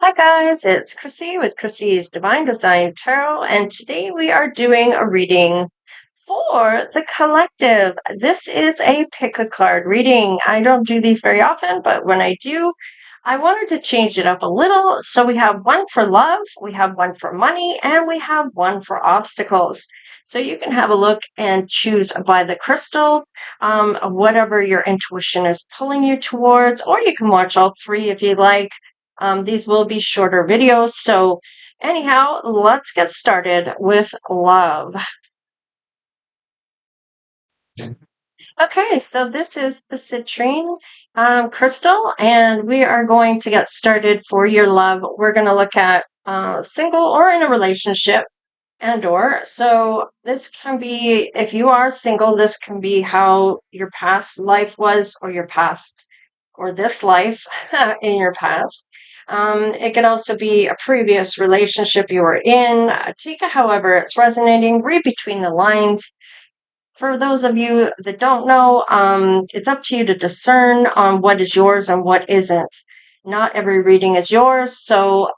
Hi guys, it's Chrissy with Chrissie's Divine Design Tarot, and today we are doing a reading for the collective. This is a pick a card reading. I don't do these very often, but when I do, I wanted to change it up a little. So we have one for love, we have one for money, and we have one for obstacles. So you can have a look and choose by the crystal, whatever your intuition is pulling you towards, or you can watch all three if you like. These will be shorter videos. So anyhow, let's get started with love. Okay, so this is the citrine crystal, and we are going to get started for your love. We're going to look at single or in a relationship and or. So this can be, if you are single, this can be how your past life was or your past or this life in your past. It can also be a previous relationship you were in. Take it however it's resonating. Read between the lines. For those of you that don't know, it's up to you to discern on what is yours and what isn't. Not every reading is yours, so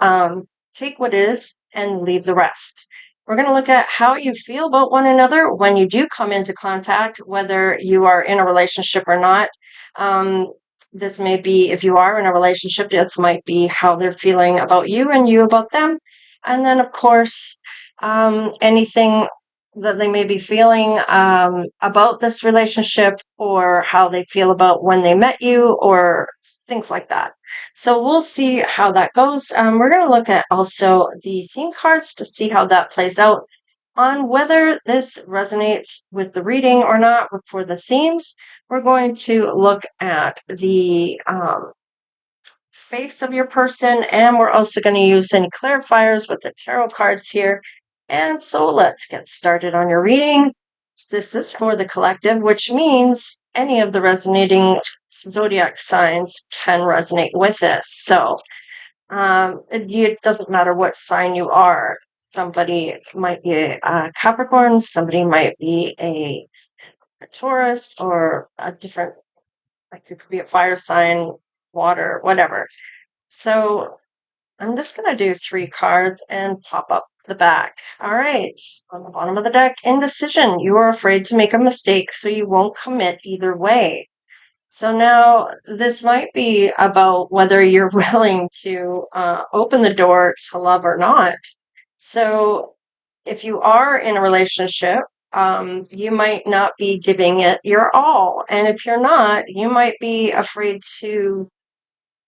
take what is and leave the rest. We're going to look at how you feel about one another when you do come into contact, whether you are in a relationship or not. This may be, if you are in a relationship, this might be how they're feeling about you and you about them. And then, of course, anything that they may be feeling about this relationship or how they feel about when they met you or things like that. So we'll see how that goes. We're going to look at also the theme cards to see how that plays out on whether this resonates with the reading or not. For the themes, we're going to look at the face of your person, and we're also going to use any clarifiers with the tarot cards here. And so let's get started on your reading. This is for the collective, which means any of the resonating zodiac signs can resonate with this. So it doesn't matter what sign you are. Somebody might be a Capricorn, somebody might be a Taurus, or a different, like it could be a fire sign, water, whatever. So I'm just going to do 3 cards and pop up the back. All right, on the bottom of the deck, indecision. You are afraid to make a mistake, so you won't commit either way. So now this might be about whether you're willing to open the door to love or not. So if you are in a relationship, you might not be giving it your all. And if you're not, you might be afraid to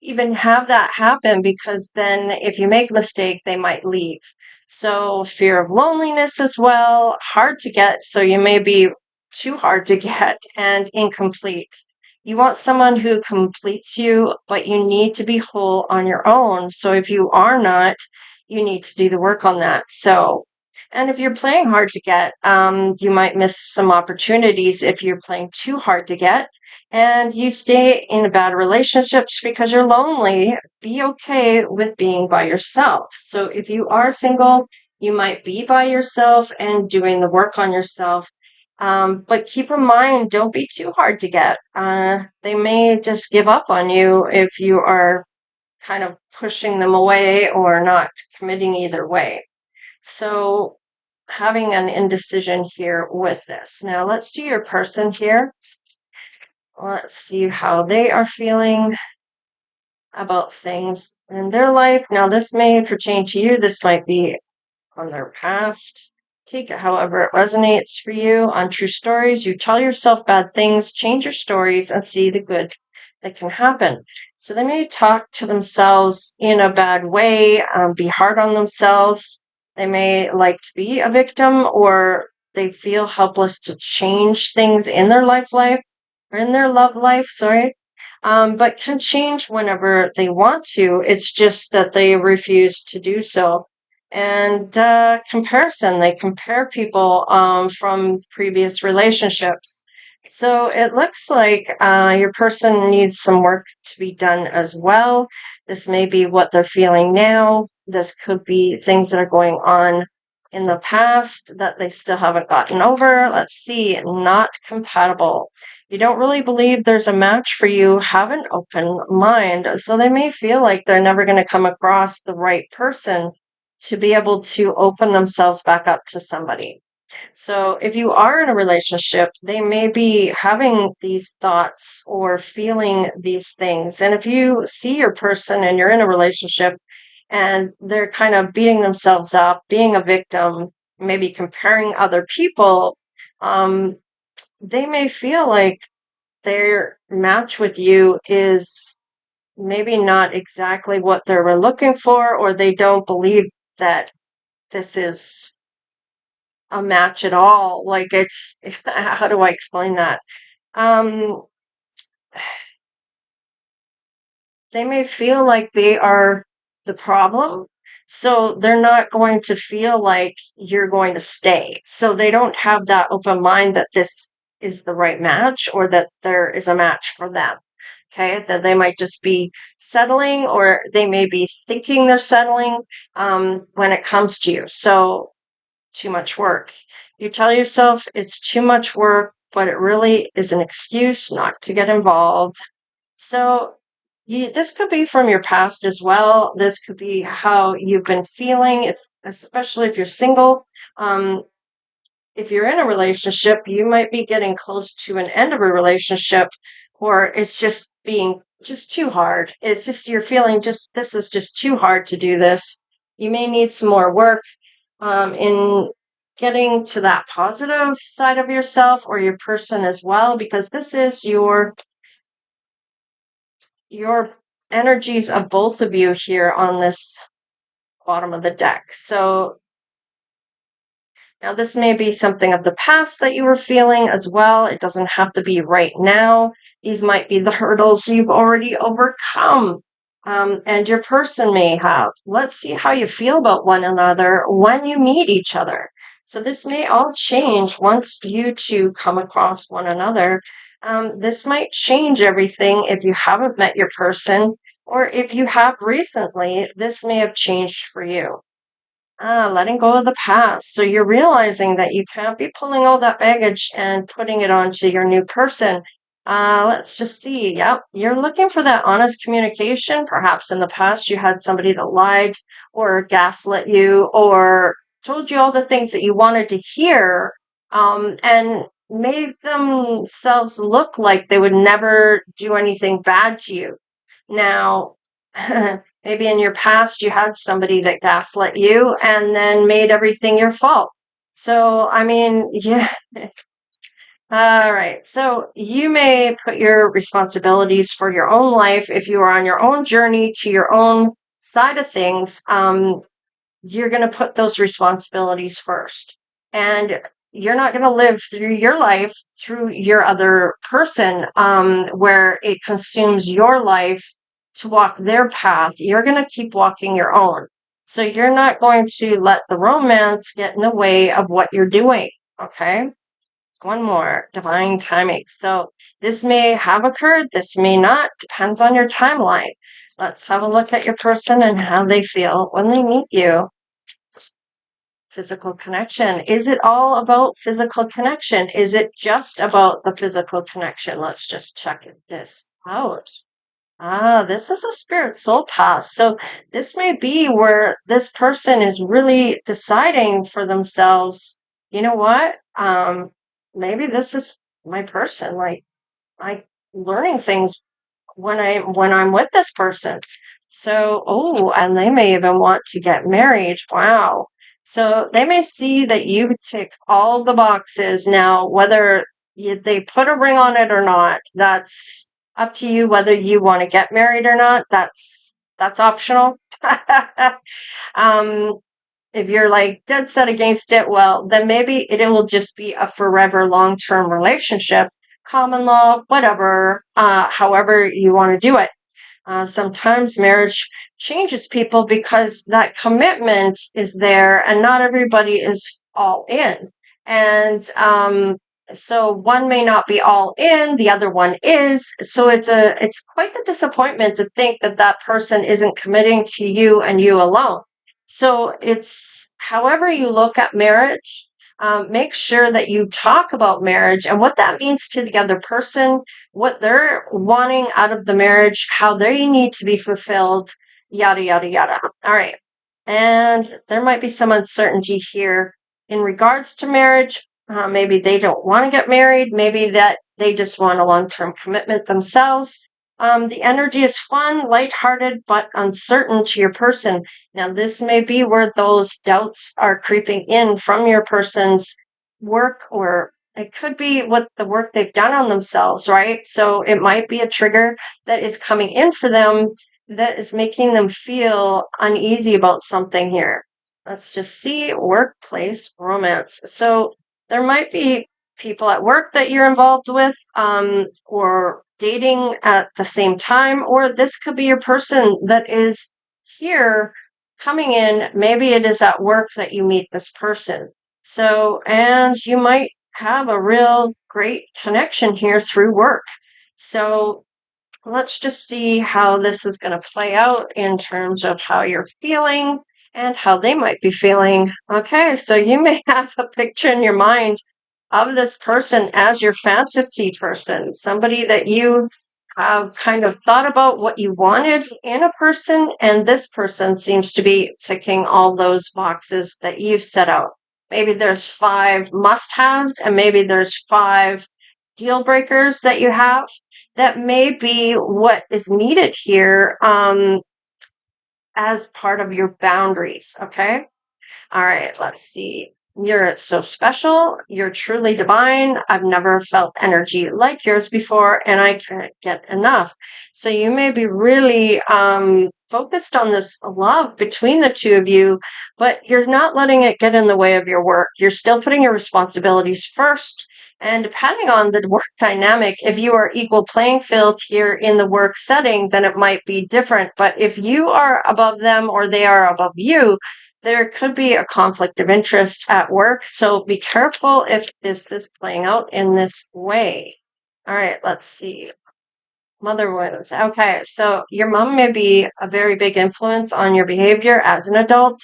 even have that happen, because then if you make a mistake, they might leave. So fear of loneliness as well, hard to get. So you may be too hard to get and incomplete. You want someone who completes you, but you need to be whole on your own. So if you are not, you need to do the work on that. So, and if you're playing hard to get, you might miss some opportunities if you're playing too hard to get and you stay in a bad relationships because you're lonely. Be okay with being by yourself. So if you are single, you might be by yourself and doing the work on yourself. But keep in mind, don't be too hard to get. They may just give up on you if you are kind of pushing them away or not committing either way. So having an indecision here with this. Now let's do your person here. Let's see how they are feeling about things in their life. Now, this may pertain to you. This might be on their past. Take it however it resonates for you. On true stories, you tell yourself bad things, change your stories, and see the good that can happen. So they may talk to themselves in a bad way, be hard on themselves. They may like to be a victim, or they feel helpless to change things in their life or in their love life, sorry. But can change whenever they want to. It's just that they refuse to do so. And comparison, they compare people from previous relationships. So it looks like your person needs some work to be done as well. This may be what they're feeling now. This could be things that are going on in the past that they still haven't gotten over. Let's see, not compatible. You don't really believe there's a match for you, have an open mind. So they may feel like they're never going to come across the right person to be able to open themselves back up to somebody. So if you are in a relationship, they may be having these thoughts or feeling these things. And if you see your person and you're in a relationship and they're kind of beating themselves up, being a victim, maybe comparing other people, they may feel like their match with you is maybe not exactly what they were looking for, or they don't believe that this is a match at all. Like it's, how do I explain that? Um, they may feel like they are the problem. So they're not going to feel like you're going to stay. So they don't have that open mind that this is the right match or that there is a match for them. Okay, that they might just be settling or they may be thinking they're settling when it comes to you. So too much work. You tell yourself it's too much work, but it really is an excuse not to get involved. So this could be from your past as well. This could be how you've been feeling, if, especially if you're single. Um, if you're in a relationship, you might be getting close to an end of a relationship, or it's just being just too hard. It's just you're feeling just this is just too hard to do this. You may need some more work in getting to that positive side of yourself or your person as well, because this is your energies of both of you here on this bottom of the deck. So now this may be something of the past that you were feeling as well. It doesn't have to be right now. These might be the hurdles you've already overcome. And your person may have. Let's see how you feel about one another when you meet each other. So this may all change once you two come across one another. This might change everything if you haven't met your person, or if you have recently, this may have changed for you. Letting go of the past. So you're realizing that you can't be pulling all that baggage and putting it onto your new person. Let's just see. Yep, you're looking for that honest communication. Perhaps in the past you had somebody that lied or gaslit you or told you all the things that you wanted to hear, and made themselves look like they would never do anything bad to you. Now, maybe in your past you had somebody that gaslit you and then made everything your fault. So, I mean, yeah. All right. So you may put your responsibilities for your own life if you are on your own journey to your own side of things. You're going to put those responsibilities first. And you're not going to live through your life through your other person, where it consumes your life to walk their path. You're going to keep walking your own. So you're not going to let the romance get in the way of what you're doing. Okay. One more, divine timing. So this may have occurred, this may not, depends on your timeline. Let's have a look at your person and how they feel when they meet you. Physical connection. Is it all about physical connection? Is it just about the physical connection? Let's just check this out. This is a spirit soul path. So this may be where this person is really deciding for themselves, you know what? Maybe this is my person. Like I learning things when I'm with this person. So, oh, and they may even want to get married. Wow. So they may see that you tick all the boxes. Now, whether they put a ring on it or not, that's up to you. Whether you want to get married or not, that's optional. um, if you're like dead set against it, well, then maybe it will just be a forever long-term relationship, common law, whatever, however you want to do it. Sometimes marriage changes people because that commitment is there and not everybody is all in. And so one may not be all in, the other one is. So it's quite the disappointment to think that that person isn't committing to you and you alone. So it's however you look at marriage, make sure that you talk about marriage and what that means to the other person, what they're wanting out of the marriage, how they need to be fulfilled, yada, yada, yada. All right. And there might be some uncertainty here in regards to marriage. Maybe they don't want to get married. Maybe that they just want a long-term commitment themselves. The energy is fun, lighthearted, but uncertain to your person. Now, this may be where those doubts are creeping in from your person's work, or it could be what the work they've done on themselves, right? So it might be a trigger that is coming in for them that is making them feel uneasy about something here. Let's just see workplace romance. So there might be people at work that you're involved with, or dating at the same time, or this could be your person that is here coming in. Maybe it is at work that you meet this person. So, and you might have a real great connection here through work. So let's just see how this is going to play out in terms of how you're feeling and how they might be feeling. Okay, so you may have a picture in your mind of this person as your fantasy person, somebody that you have kind of thought about what you wanted in a person, and this person seems to be ticking all those boxes that you've set out. Maybe there's 5 must-haves, and maybe there's 5 deal breakers that you have. That may be what is needed here, as part of your boundaries, okay? All right, let's see. You're so special. You're truly divine. I've never felt energy like yours before, and I can't get enough. So you may be really focused on this love between the two of you, but you're not letting it get in the way of your work. You're still putting your responsibilities first. And depending on the work dynamic, if you are equal playing field here in the work setting, then it might be different. But if you are above them or they are above you, there could be a conflict of interest at work, so be careful if this is playing out in this way. All right, let's see. Mother wounds. Okay, so your mom may be a very big influence on your behavior as an adult.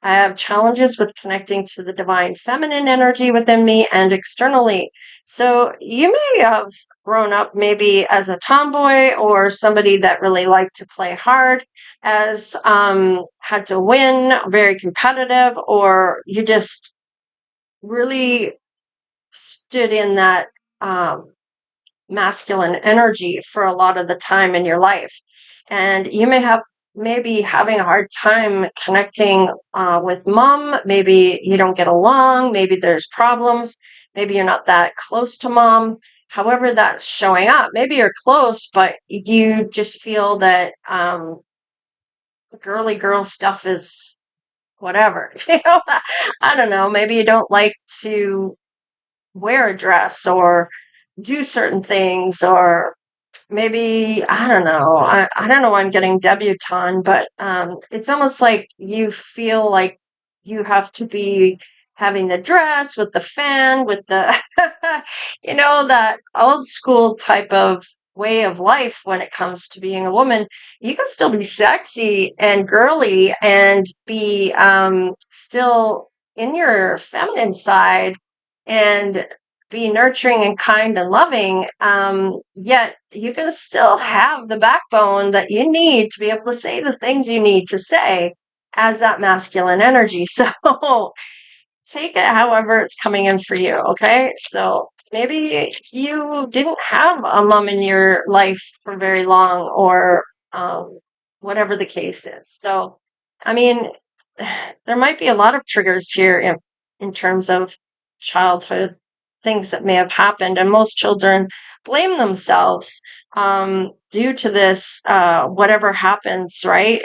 I have challenges with connecting to the divine feminine energy within me and externally. So you may have grown up maybe as a tomboy or somebody that really liked to play hard, as had to win, very competitive, or you just really stood in that masculine energy for a lot of the time in your life. And you may have maybe having a hard time connecting with mom. Maybe you don't get along. Maybe there's problems. Maybe you're not that close to mom. However, that's showing up. Maybe you're close, but you just feel that the girly girl stuff is whatever. I don't know. Maybe you don't like to wear a dress or do certain things, or maybe I don't know. I don't know why I'm getting debutante, but it's almost like you feel like you have to be having the dress with the fan, with the, that old school type of way of life when it comes to being a woman. You can still be sexy and girly and be still in your feminine side and be nurturing and kind and loving, yet you can still have the backbone that you need to be able to say the things you need to say as that masculine energy. So take it however it's coming in for you, okay? So maybe you didn't have a mom in your life for very long, or whatever the case is. So, I mean, there might be a lot of triggers here in terms of childhood things that may have happened, and most children blame themselves due to this, whatever happens, right?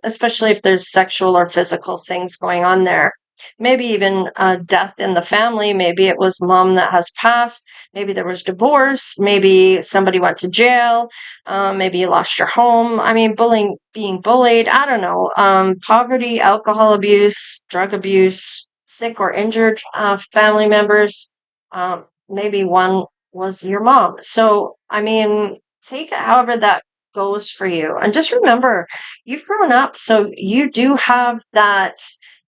Especially if there's sexual or physical things going on there. Maybe even death in the family. Maybe it was mom that has passed. Maybe there was divorce. Maybe somebody went to jail. Maybe you lost your home. I mean, bullying, being bullied. I don't know. Poverty, alcohol abuse, drug abuse, sick or injured family members. Maybe one was your mom. So, I mean, take it however that goes for you. And just remember, you've grown up, so you do have that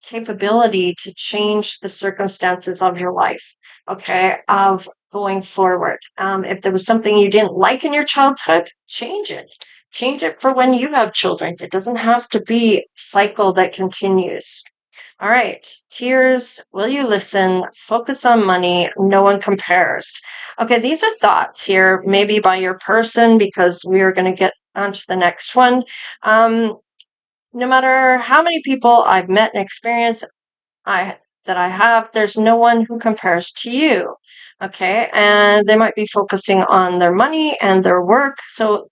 capability to change the circumstances of your life, okay, of going forward. If there was something you didn't like in your childhood, change it. Change it for when you have children. It doesn't have to be a cycle that continues. All right. Tears. Will you listen? Focus on money. No one compares. Okay. These are thoughts here, maybe by your person, because we are going to get on to the next one. No matter how many people I've met and experienced that I have, there's no one who compares to you. Okay. And they might be focusing on their money and their work. So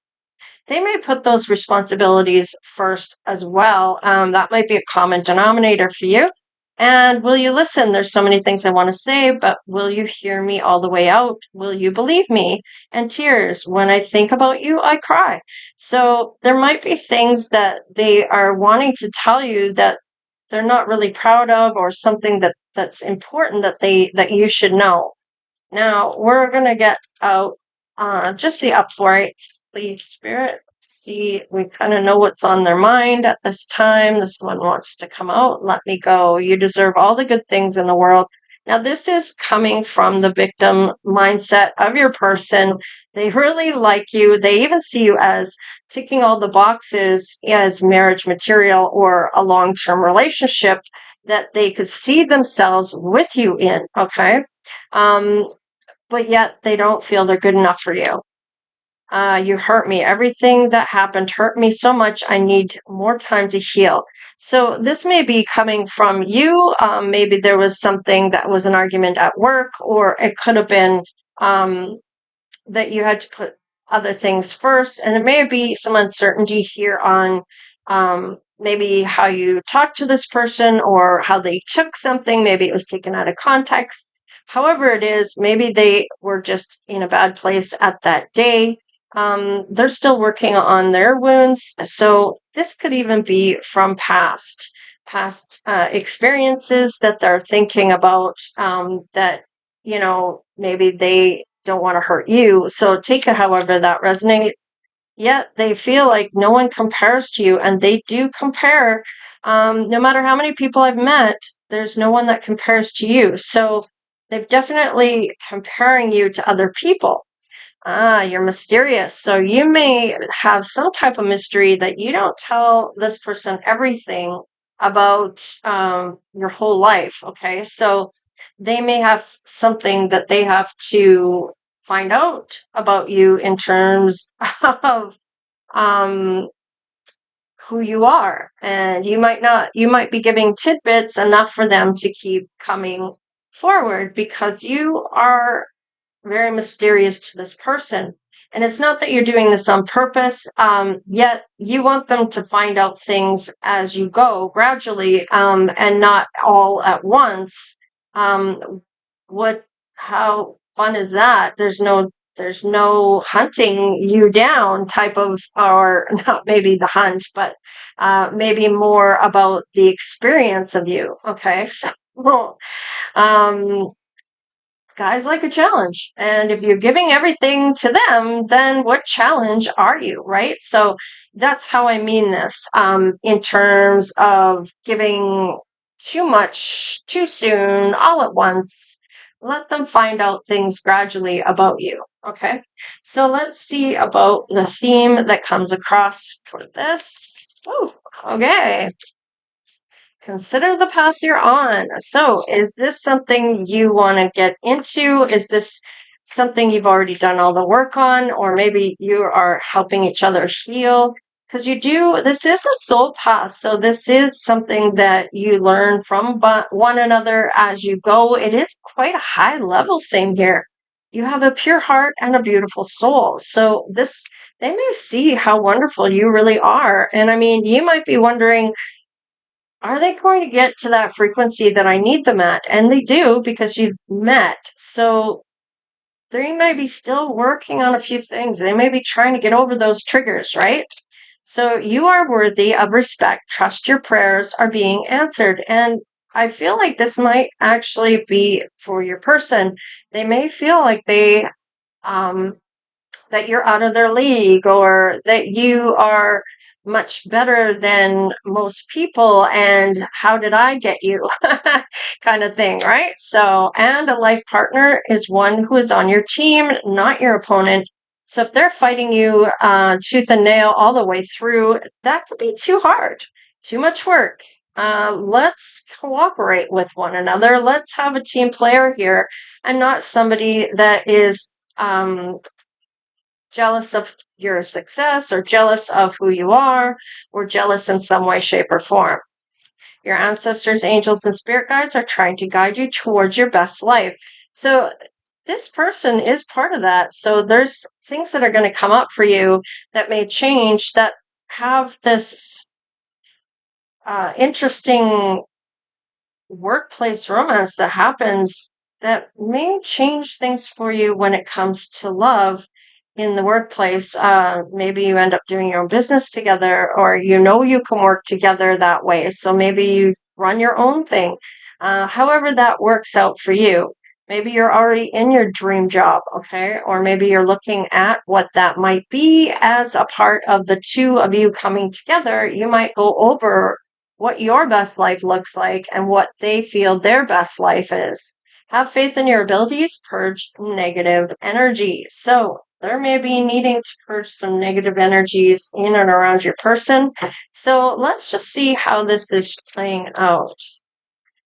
they may put those responsibilities first as well. That might be a common denominator for you. And will you listen? There's so many things I want to say, but will you hear me all the way out? Will you believe me? And tears. When I think about you, I cry. So there might be things that they are wanting to tell you that they're not really proud of, or something that's important that you should know. Now we're going to get out just the uprights, please, Spirit. See if we kind of know what's on their mind at this time. This one wants to come out. Let me go. You deserve all the good things in the world. Now, this is coming from the victim mindset of your person. They really like you. They even see you as ticking all the boxes as marriage material or a long-term relationship that they could see themselves with you in, okay? But yet they don't feel they're good enough for you. You hurt me. Everything that happened hurt me so much. I need more time to heal. So this may be coming from you. Maybe there was something that was an argument at work, or it could have been that you had to put other things first. And it may be some uncertainty here on maybe how you talked to this person or how they took something. Maybe it was taken out of context. However it is, maybe they were just in a bad place at that day. They're still working on their wounds. So this could even be from past experiences that they're thinking about, that, maybe they don't want to hurt you. So take it however that resonates. Yet they feel like no one compares to you, and they do compare. No matter how many people I've met, there's no one that compares to you. So they're definitely comparing you to other people. You're mysterious. So you may have some type of mystery that you don't tell this person everything about your whole life. Okay. So they may have something that they have to find out about you in terms of um, who you are. And you might be giving tidbits enough for them to keep coming forward, because you are very mysterious to this person. And it's not that you're doing this on purpose, yet you want them to find out things as you go, gradually, and not all at once. Um, how fun is that? There's no hunting you down type of, or not maybe the hunt, but maybe more about the experience of you. Okay. So, um, guys like a challenge. And if you're giving everything to them, then what challenge are you, right? So that's how I mean this, in terms of giving too much, too soon, all at once. Let them find out things gradually about you, okay? So let's see about the theme that comes across for this. Ooh, okay. Consider the path you're on. So, is this something you want to get into? Is this something you've already done all the work on? Or maybe you are helping each other heal? Because this is a soul path. So, this is something that you learn from one another as you go. It is quite a high level thing here. You have a pure heart and a beautiful soul. So, they may see how wonderful you really are. And I mean, you might be wondering, are they going to get to that frequency that I need them at? And they do, because you've met. So they may be still working on a few things. They may be trying to get over those triggers, right? So you are worthy of respect. Trust your prayers are being answered. And I feel like this might actually be for your person. They may feel like they um, that you're out of their league, or that you are much better than most people, and how did I get you kind of thing, right? So, and a life partner is one who is on your team, not your opponent. So if they're fighting you tooth and nail all the way through, that could be too hard, too much work. Let's cooperate with one another. Let's have a team player here, and not somebody that is jealous of your success, or jealous of who you are, or jealous in some way, shape, or form. Your ancestors, angels, and spirit guides are trying to guide you towards your best life. So this person is part of that. So there's things that are going to come up for you that may change, that have this interesting workplace romance that happens, that may change things for you when it comes to love in the workplace. Maybe you end up doing your own business together, or you can work together that way. So maybe you run your own thing. However that works out for you. Maybe you're already in your dream job, okay? Or maybe you're looking at what that might be as a part of the two of you coming together. You might go over what your best life looks like and what they feel their best life is. Have faith in your abilities, purge negative energy. So there may be needing to purge some negative energies in and around your person. So let's just see how this is playing out.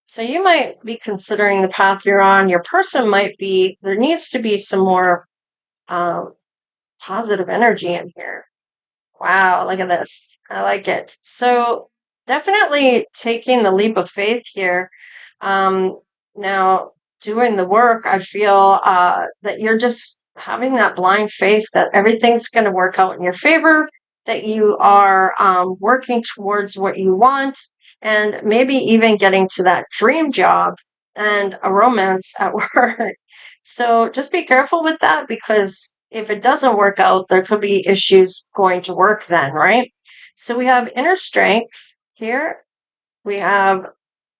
So you might be considering the path you're on. Your person might be, there needs to be some more positive energy in here. Wow, look at this. I like it. So definitely taking the leap of faith here. Now, doing the work, I feel that you're just having that blind faith that everything's going to work out in your favor, that you are working towards what you want, and maybe even getting to that dream job and a romance at work. So just be careful with that, because if it doesn't work out, there could be issues going to work then, right? So we have inner strength here. We have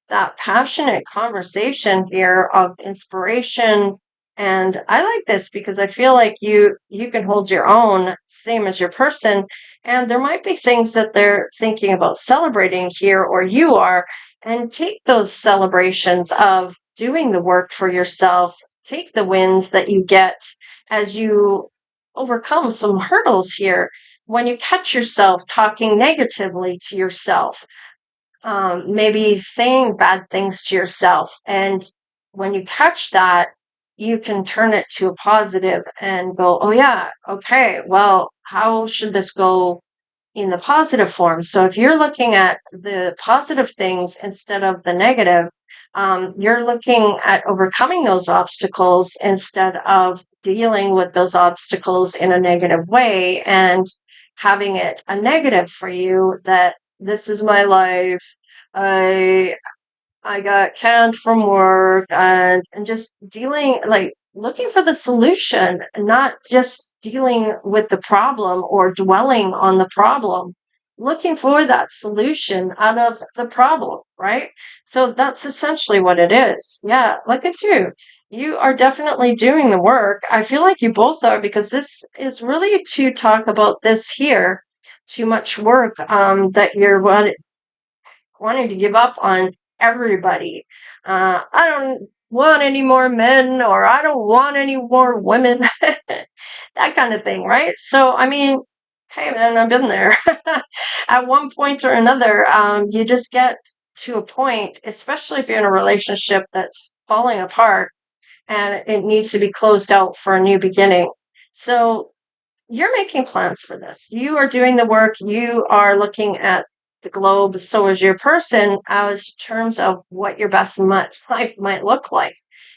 that passionate conversation here of inspiration. And I like this because I feel like you can hold your own, same as your person. And there might be things that they're thinking about celebrating here, or you are, and take those celebrations of doing the work for yourself. Take the wins that you get as you overcome some hurdles here. When you catch yourself talking negatively to yourself, maybe saying bad things to yourself. And when you catch that, you can turn it to a positive and go, oh, yeah, okay, well, how should this go in the positive form? So if you're looking at the positive things instead of the negative, you're looking at overcoming those obstacles instead of dealing with those obstacles in a negative way and having it a negative for you, that this is my life. I I got canned from work, and just dealing, like looking for the solution, not just dealing with the problem or dwelling on the problem, looking for that solution out of the problem, right? So that's essentially what it is. Yeah, look at you. You are definitely doing the work. I feel like you both are, because this is really to talk about this here. Too much work that you're wanting to give up on everybody. I don't want any more men, or I don't want any more women, that kind of thing, right? So, I mean, hey man, I've been there. At one point or another, you just get to a point, especially if you're in a relationship that's falling apart and it needs to be closed out for a new beginning. So you're making plans for this. You are doing the work. You are looking at the globe. So is your person, as terms of what your best life might look like.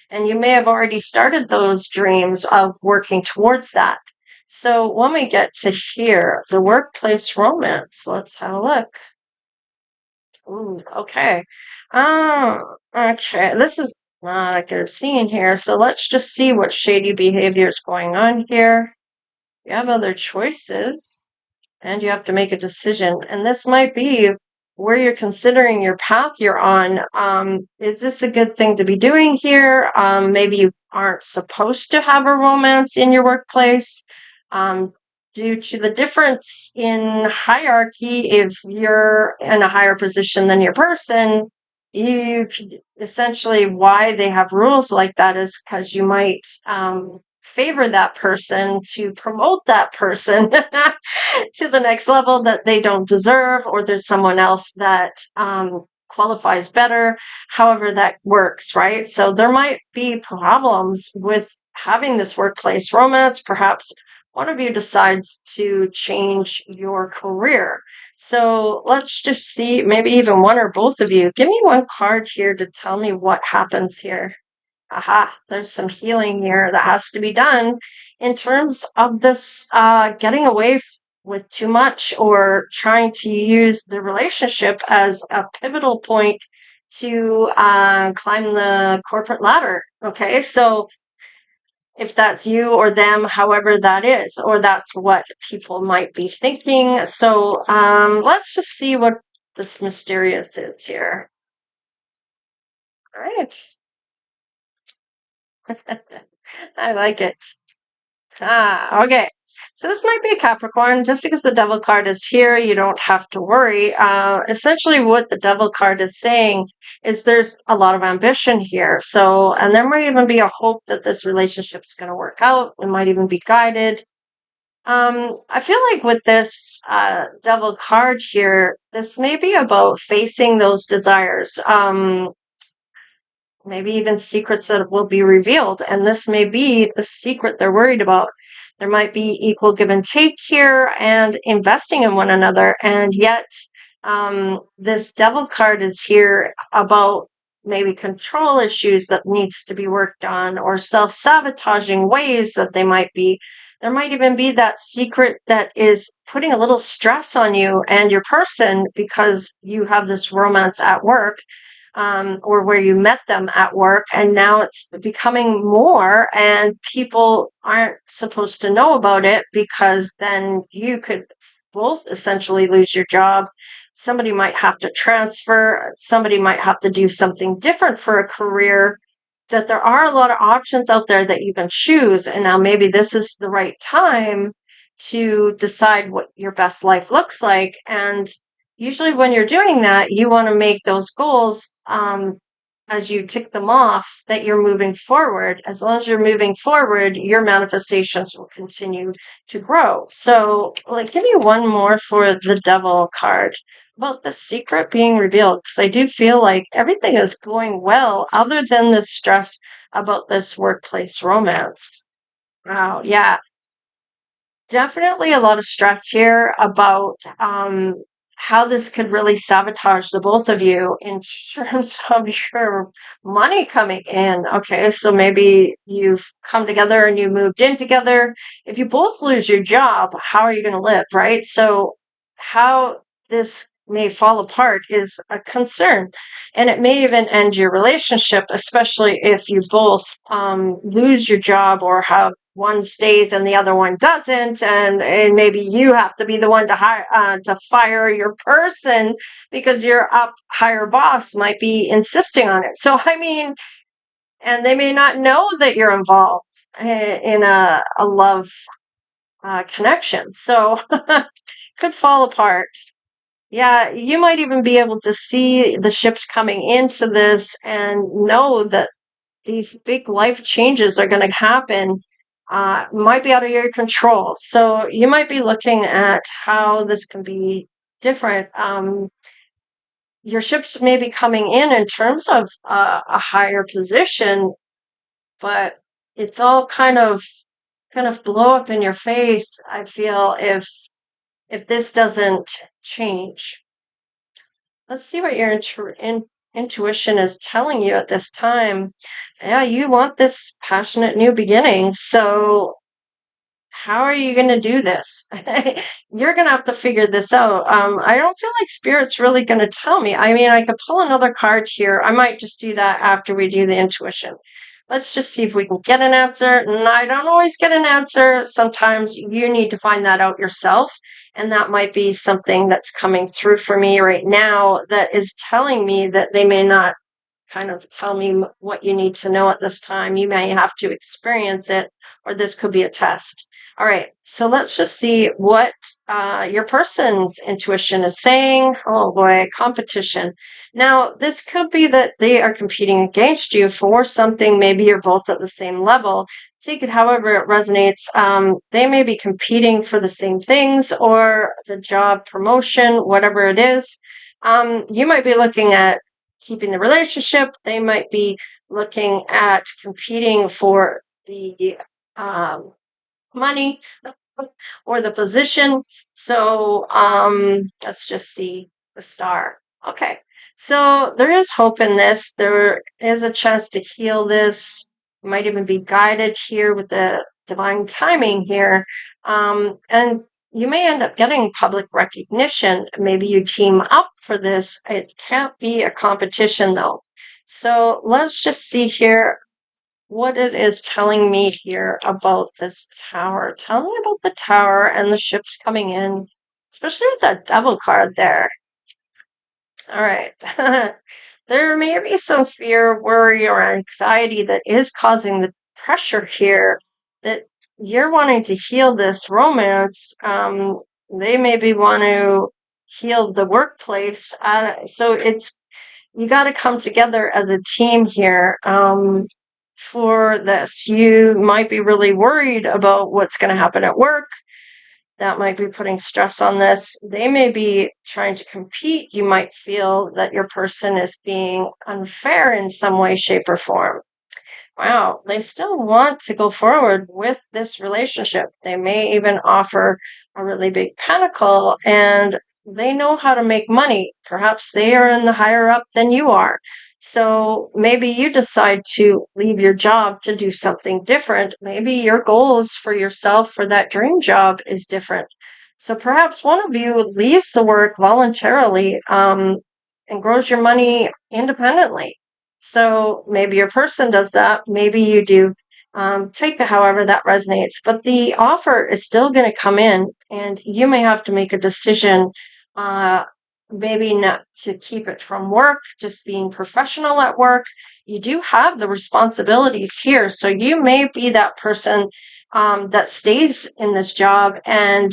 And you may have already started those dreams of working towards that. So when we get to here, the workplace romance, let's have a look. Ooh, okay. Okay. This is not a good scene here. So let's just see what shady behavior is going on here. You have other choices, and you have to make a decision. And this might be where you're considering your path you're on. Is this a good thing to be doing here? Maybe you aren't supposed to have a romance in your workplace. Um, Due to the difference in hierarchy, if you're in a higher position than your person, you could essentially, why they have rules like that is because you might favor that person to promote that person to the next level that they don't deserve, or there's someone else that qualifies better, however that works, right? So there might be problems with having this workplace romance. Perhaps one of you decides to change your career. So let's just see, maybe even one or both of you. Give me one card here to tell me what happens here. Aha, there's some healing here that has to be done in terms of this getting away with too much, or trying to use the relationship as a pivotal point to climb the corporate ladder. Okay, so if that's you or them, however that is, or that's what people might be thinking. So let's just see what this mysterious is here. All right. I like it. Okay. So this might be a Capricorn. Just because the Devil card is here, you don't have to worry. Essentially, what the Devil card is saying is there's a lot of ambition here. So, and there might even be a hope that this relationship's going to work out. It might even be guided. I feel like with this Devil card here, this may be about facing those desires. Maybe even secrets that will be revealed. And this may be the secret they're worried about. There might be equal give and take here and investing in one another. And yet, this Devil card is here about maybe control issues that needs to be worked on, or self-sabotaging ways that they might be. There might even be that secret that is putting a little stress on you and your person because you have this romance at work, or where you met them at work, and now it's becoming more, and people aren't supposed to know about it because then you could both essentially lose your job. Somebody might have to transfer, somebody might have to do something different for a career. That there are a lot of options out there that you can choose, and now maybe this is the right time to decide what your best life looks like. And usually when you're doing that, you want to make those goals, as you tick them off, that you're moving forward. As long as you're moving forward, your manifestations will continue to grow. So, like, give me one more for the Devil card about the secret being revealed, because I do feel like everything is going well other than the stress about this workplace romance. Wow, yeah. Definitely a lot of stress here about how this could really sabotage the both of you in terms of your money coming in. Okay, so maybe you've come together and you moved in together. If you both lose your job, how are you going to live, right? So, how this may fall apart is a concern. And it may even end your relationship, especially if you both lose your job, or have one stays and the other one doesn't, and maybe you have to be the one to hire to fire your person because your up higher boss might be insisting on it. So I mean, and they may not know that you're involved in a love connection, so could fall apart. Yeah, you might even be able to see the ships coming into this and know that these big life changes are going to happen, might be out of your control. So you might be looking at how this can be different. Your ships may be coming in terms of a higher position, but it's all kind of blow up in your face, I feel, if this doesn't change. Let's see what your intuition is telling you at this time. Yeah, you want this passionate new beginning. So how are you going to do this? You're going to have to figure this out. I don't feel like Spirit's really going to tell me. I mean, I could pull another card here. I might just do that after we do the intuition. Let's just see if we can get an answer. And I don't always get an answer. Sometimes you need to find that out yourself. And that might be something that's coming through for me right now that is telling me that they may not kind of tell me what you need to know at this time. You may have to experience it, or this could be a test. All right, so let's just see what your person's intuition is saying. Oh boy, competition. Now, this could be that they are competing against you for something. Maybe you're both at the same level. Take it however it resonates. They may be competing for the same things or the job promotion, whatever it is. You might be looking at keeping the relationship. They might be looking at competing for the money or the position. So let's just see the star. Okay. So there is hope in this. There is a chance to heal this. You might even be guided here with the divine timing here. And you may end up getting public recognition. Maybe you team up for this. It can't be a competition though. So let's just see here what it is telling me here about this tower. Tell me about the tower and the ships coming in, especially with that devil card there. All right. There may be some fear, worry, or anxiety that is causing the pressure here that you're wanting to heal this romance. They maybe want to heal the workplace. So it's you got to come together as a team here for this. You might be really worried about what's going to happen at work. That might be putting stress on this. They may be trying to compete. You might feel that your person is being unfair in some way, shape, or form. Wow, they still want to go forward with this relationship. They may even offer a really big pinnacle and they know how to make money. Perhaps they are in the higher up than you are. So maybe you decide to leave your job to do something different. Maybe your goals for yourself for that dream job is different. So perhaps one of you leaves the work voluntarily and grows your money independently. So maybe your person does that. Maybe you do. Take it however that resonates. But the offer is still going to come in, and you may have to make a decision. Maybe not to keep it from work, just being professional at work. You do have the responsibilities here. So you may be that person that stays in this job and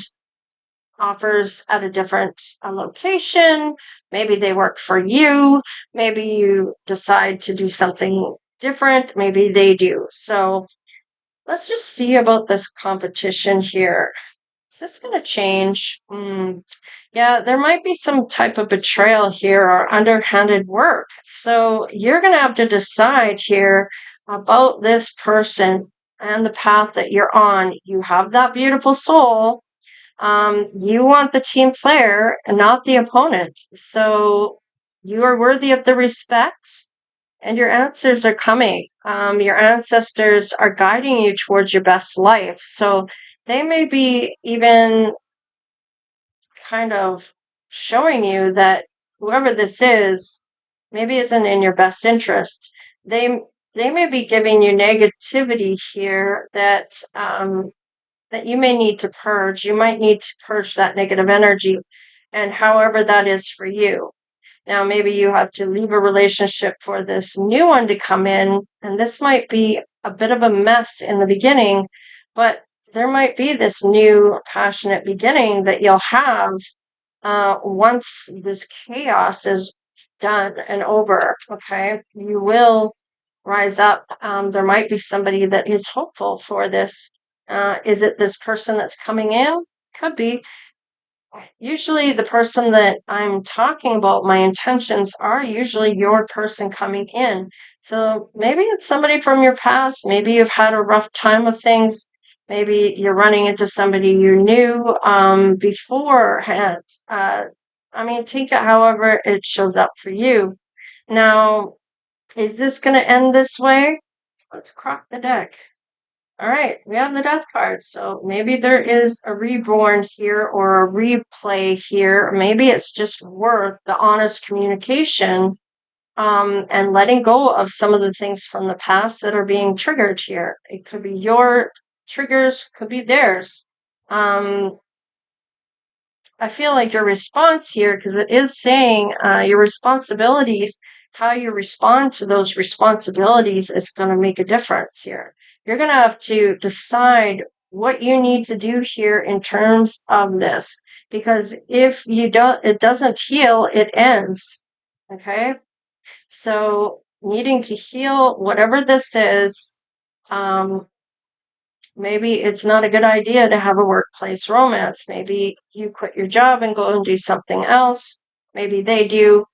offers at a different location. Maybe they work for you. Maybe you decide to do something different. Maybe they do. So let's just see about this competition here. Is this going to change? Yeah, there might be some type of betrayal here or underhanded work. So you're going to have to decide here about this person and the path that you're on. You have that beautiful soul. You want the team player and not the opponent. So you are worthy of the respect and your answers are coming. Your ancestors are guiding you towards your best life. So they may be even kind of showing you that whoever this is maybe isn't in your best interest. They may be giving you negativity here that you may need to purge. You might need to purge that negative energy, and however that is for you. Now, maybe you have to leave a relationship for this new one to come in, and this might be a bit of a mess in the beginning, but there might be this new passionate beginning that you'll have once this chaos is done and over. Okay, you will rise up. There might be somebody that is hopeful for this. Is it this person that's coming in? Could be. Usually, the person that I'm talking about, my intentions are usually your person coming in. So maybe it's somebody from your past. Maybe you've had a rough time of things. Maybe you're running into somebody you knew beforehand. Take it however it shows up for you. Now, is this going to end this way? Let's crack the deck. All right, we have the death card. So maybe there is a reborn here or a replay here. Maybe it's just worth the honest communication and letting go of some of the things from the past that are being triggered here. It could be your triggers, could be theirs. I feel like your response here, because it is saying your responsibilities, how you respond to those responsibilities is going to make a difference here. You're going to have to decide what you need to do here in terms of this. Because if you don't, it doesn't heal, it ends. Okay? So needing to heal whatever this is, maybe it's not a good idea to have a workplace romance. Maybe you quit your job and go and do something else. Maybe they do.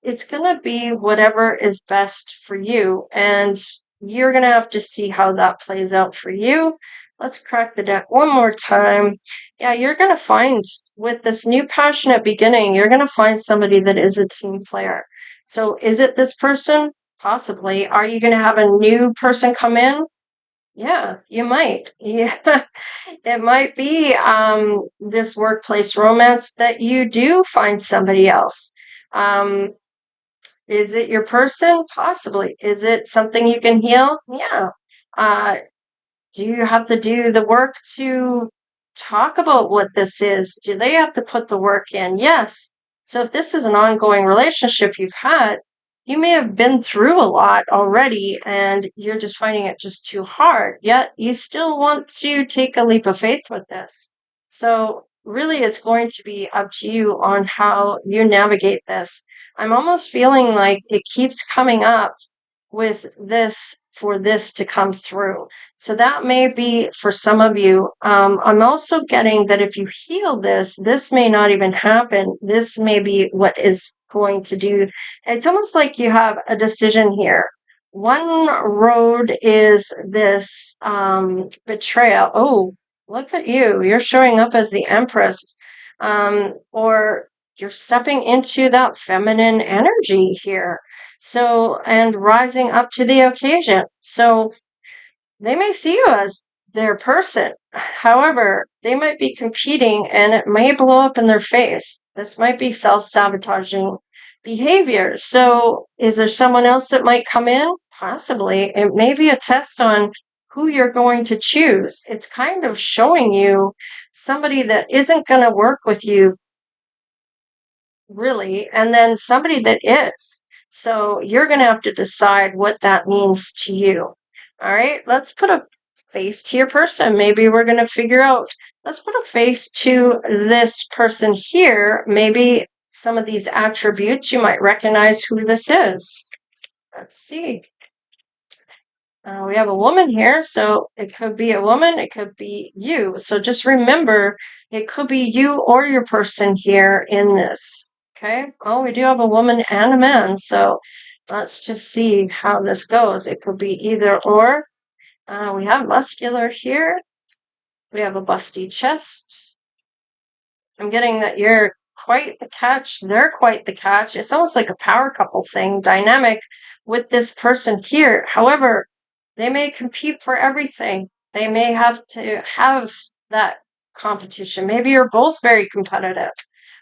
It's going to be whatever is best for you. And you're going to have to see how that plays out for you. Let's crack the deck one more time. Yeah, you're going to find with this new passionate beginning, you're going to find somebody that is a team player. So is it this person? Possibly. Are you going to have a new person come in? Yeah, you might. Yeah, it might be this workplace romance that you do find somebody else. Um, is it your person? Possibly. Is it something you can heal? Yeah. Uh, do you have to do the work to talk about what this is? Do they have to put the work in? Yes. So if this is an ongoing relationship you've had, you may have been through a lot already and you're just finding it just too hard, yet you still want to take a leap of faith with this. So really it's going to be up to you on how you navigate this. I'm almost feeling like it keeps coming up with this for this to come through. So that may be for some of you. I'm also getting that if you heal this, this may not even happen. This may be what is going to do. It's almost like you have a decision here. One road is this betrayal. Oh, look at you. You're showing up as the Empress. Or you're stepping into that feminine energy here. So, and rising up to the occasion. So they may see you as their person. However, they might be competing and it may blow up in their face. This might be self-sabotaging behavior. So is there someone else that might come in? Possibly. It may be a test on who you're going to choose. It's kind of showing you somebody that isn't going to work with you really, and then somebody that is. So you're going to have to decide what that means to you. All right, let's put a face to your person. Maybe we're going to figure out, let's put a face to this person here. Maybe some of these attributes, you might recognize who this is. Let's see. We have a woman here, so it could be a woman, it could be you. So just remember, it could be you or your person here in this. Okay. Oh, we do have a woman and a man. So let's just see how this goes. It could be either or. We have muscular here. We have a busty chest. I'm getting that you're quite the catch. They're quite the catch. It's almost like a power couple thing, dynamic with this person here. However, they may compete for everything. They may have to have that competition. Maybe you're both very competitive.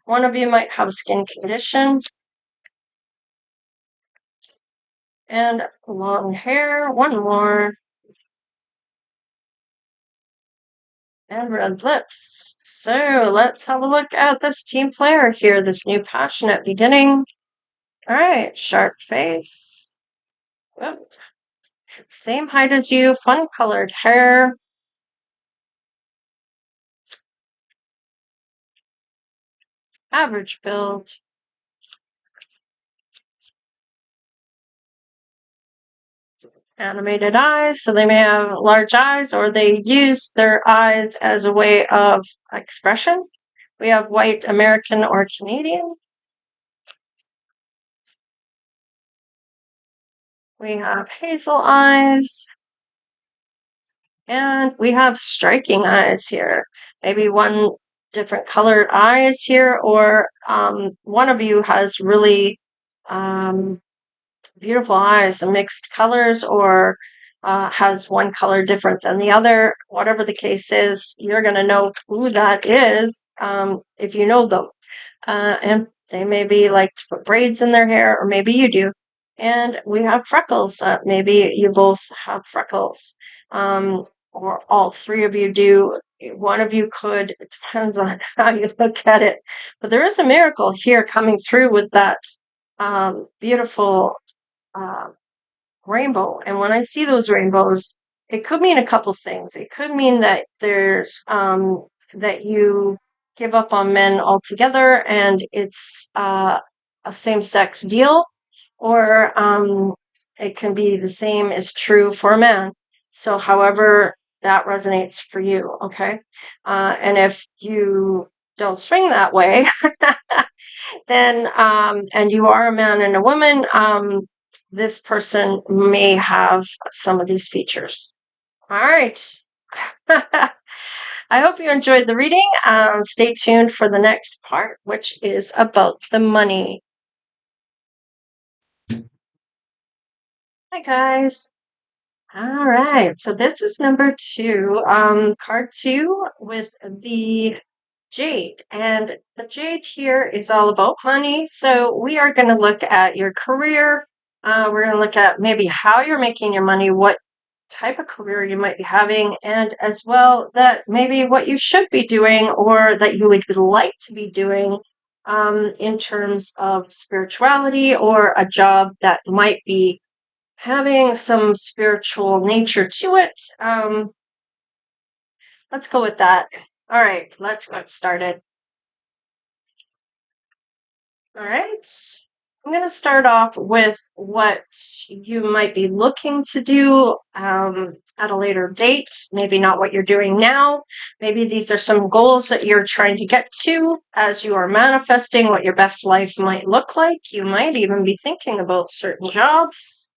One of you might have skin condition and long hair. One more. And red lips. So let's have a look at this team player here, this new passionate beginning. All right, sharp face. Whoop. Same height as you, fun colored hair. Average build. Animated eyes, so they may have large eyes or they use their eyes as a way of expression. We have white American or Canadian. We have hazel eyes. And we have striking eyes here. Maybe one different colored eyes here, or one of you has really beautiful eyes, mixed colors, or has one color different than the other. Whatever the case is, you're going to know who that is if you know them. And they may be like to put braids in their hair, or maybe you do. And we have freckles. Maybe you both have freckles. Or all three of you do. One of you could. It depends on how you look at it. But there is a miracle here coming through with that beautiful rainbow. And when I see those rainbows, it could mean a couple things. It could mean that there's that you give up on men altogether and it's a same-sex deal, or it can be the same is true for a man. So, however that resonates for you, okay? And if you don't swing that way, then and you are a man and a woman, this person may have some of these features. All right. I hope you enjoyed the reading. Stay tuned for the next part, which is about the money. Hi, guys. All right. So this is number 2, card 2 with the Jade. And the Jade here is all about money. So we are going to look at your career. We're going to look at maybe how you're making your money, what type of career you might be having, and as well that maybe what you should be doing or that you would like to be doing in terms of spirituality or a job that might be having some spiritual nature to it. Let's go with that. All right, let's get started. All right. I'm going to start off with what you might be looking to do at a later date. Maybe not what you're doing now. Maybe these are some goals that you're trying to get to as you are manifesting what your best life might look like. You might even be thinking about certain jobs,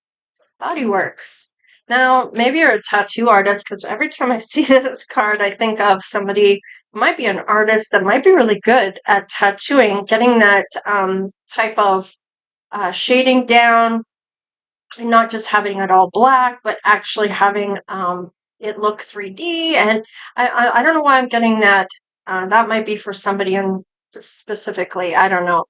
body works. Now, maybe you're a tattoo artist, because every time I see this card, I think of somebody who might be an artist that might be really good at tattooing, getting that type of shading down, and not just having it all black, but actually having it look 3D. And I don't know why I'm getting that. That might be for somebody in specifically. I don't know.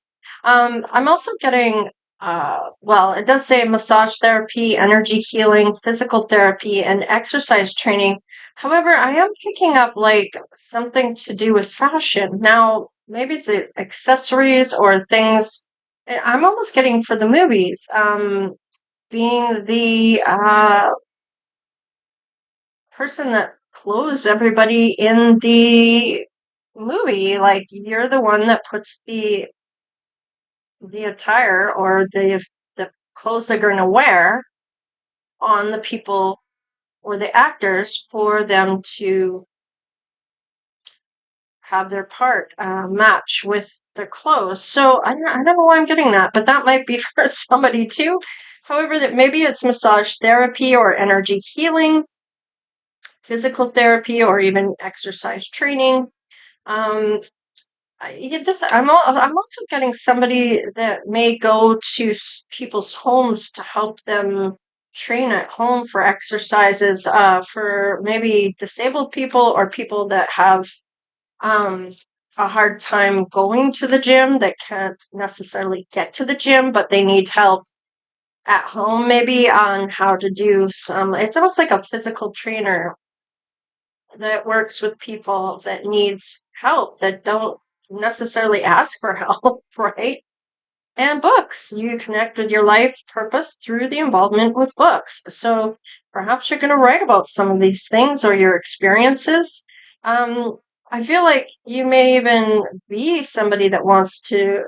I'm also getting, well, it does say massage therapy, energy healing, physical therapy, and exercise training. However, I am picking up like something to do with fashion. Now, maybe it's accessories or things. I'm almost getting for the movies. Being the person that clothes everybody in the movie, like you're the one that puts the attire or the clothes they're going to wear on the people or the actors for them to have their part match with their clothes. So I don't know why I'm getting that, but that might be for somebody too. However, that maybe it's massage therapy or energy healing, physical therapy, or even exercise training. I'm also getting somebody that may go to people's homes to help them train at home for exercises for maybe disabled people or people that have um, a hard time going to the gym, that can't necessarily get to the gym, but they need help at home maybe on how to do some. It's almost like a physical trainer that works with people that needs help, that don't necessarily ask for help, right? And books. You connect with your life purpose through the involvement with books. So perhaps you're going to write about some of these things or your experiences. Um, I feel like you may even be somebody that wants to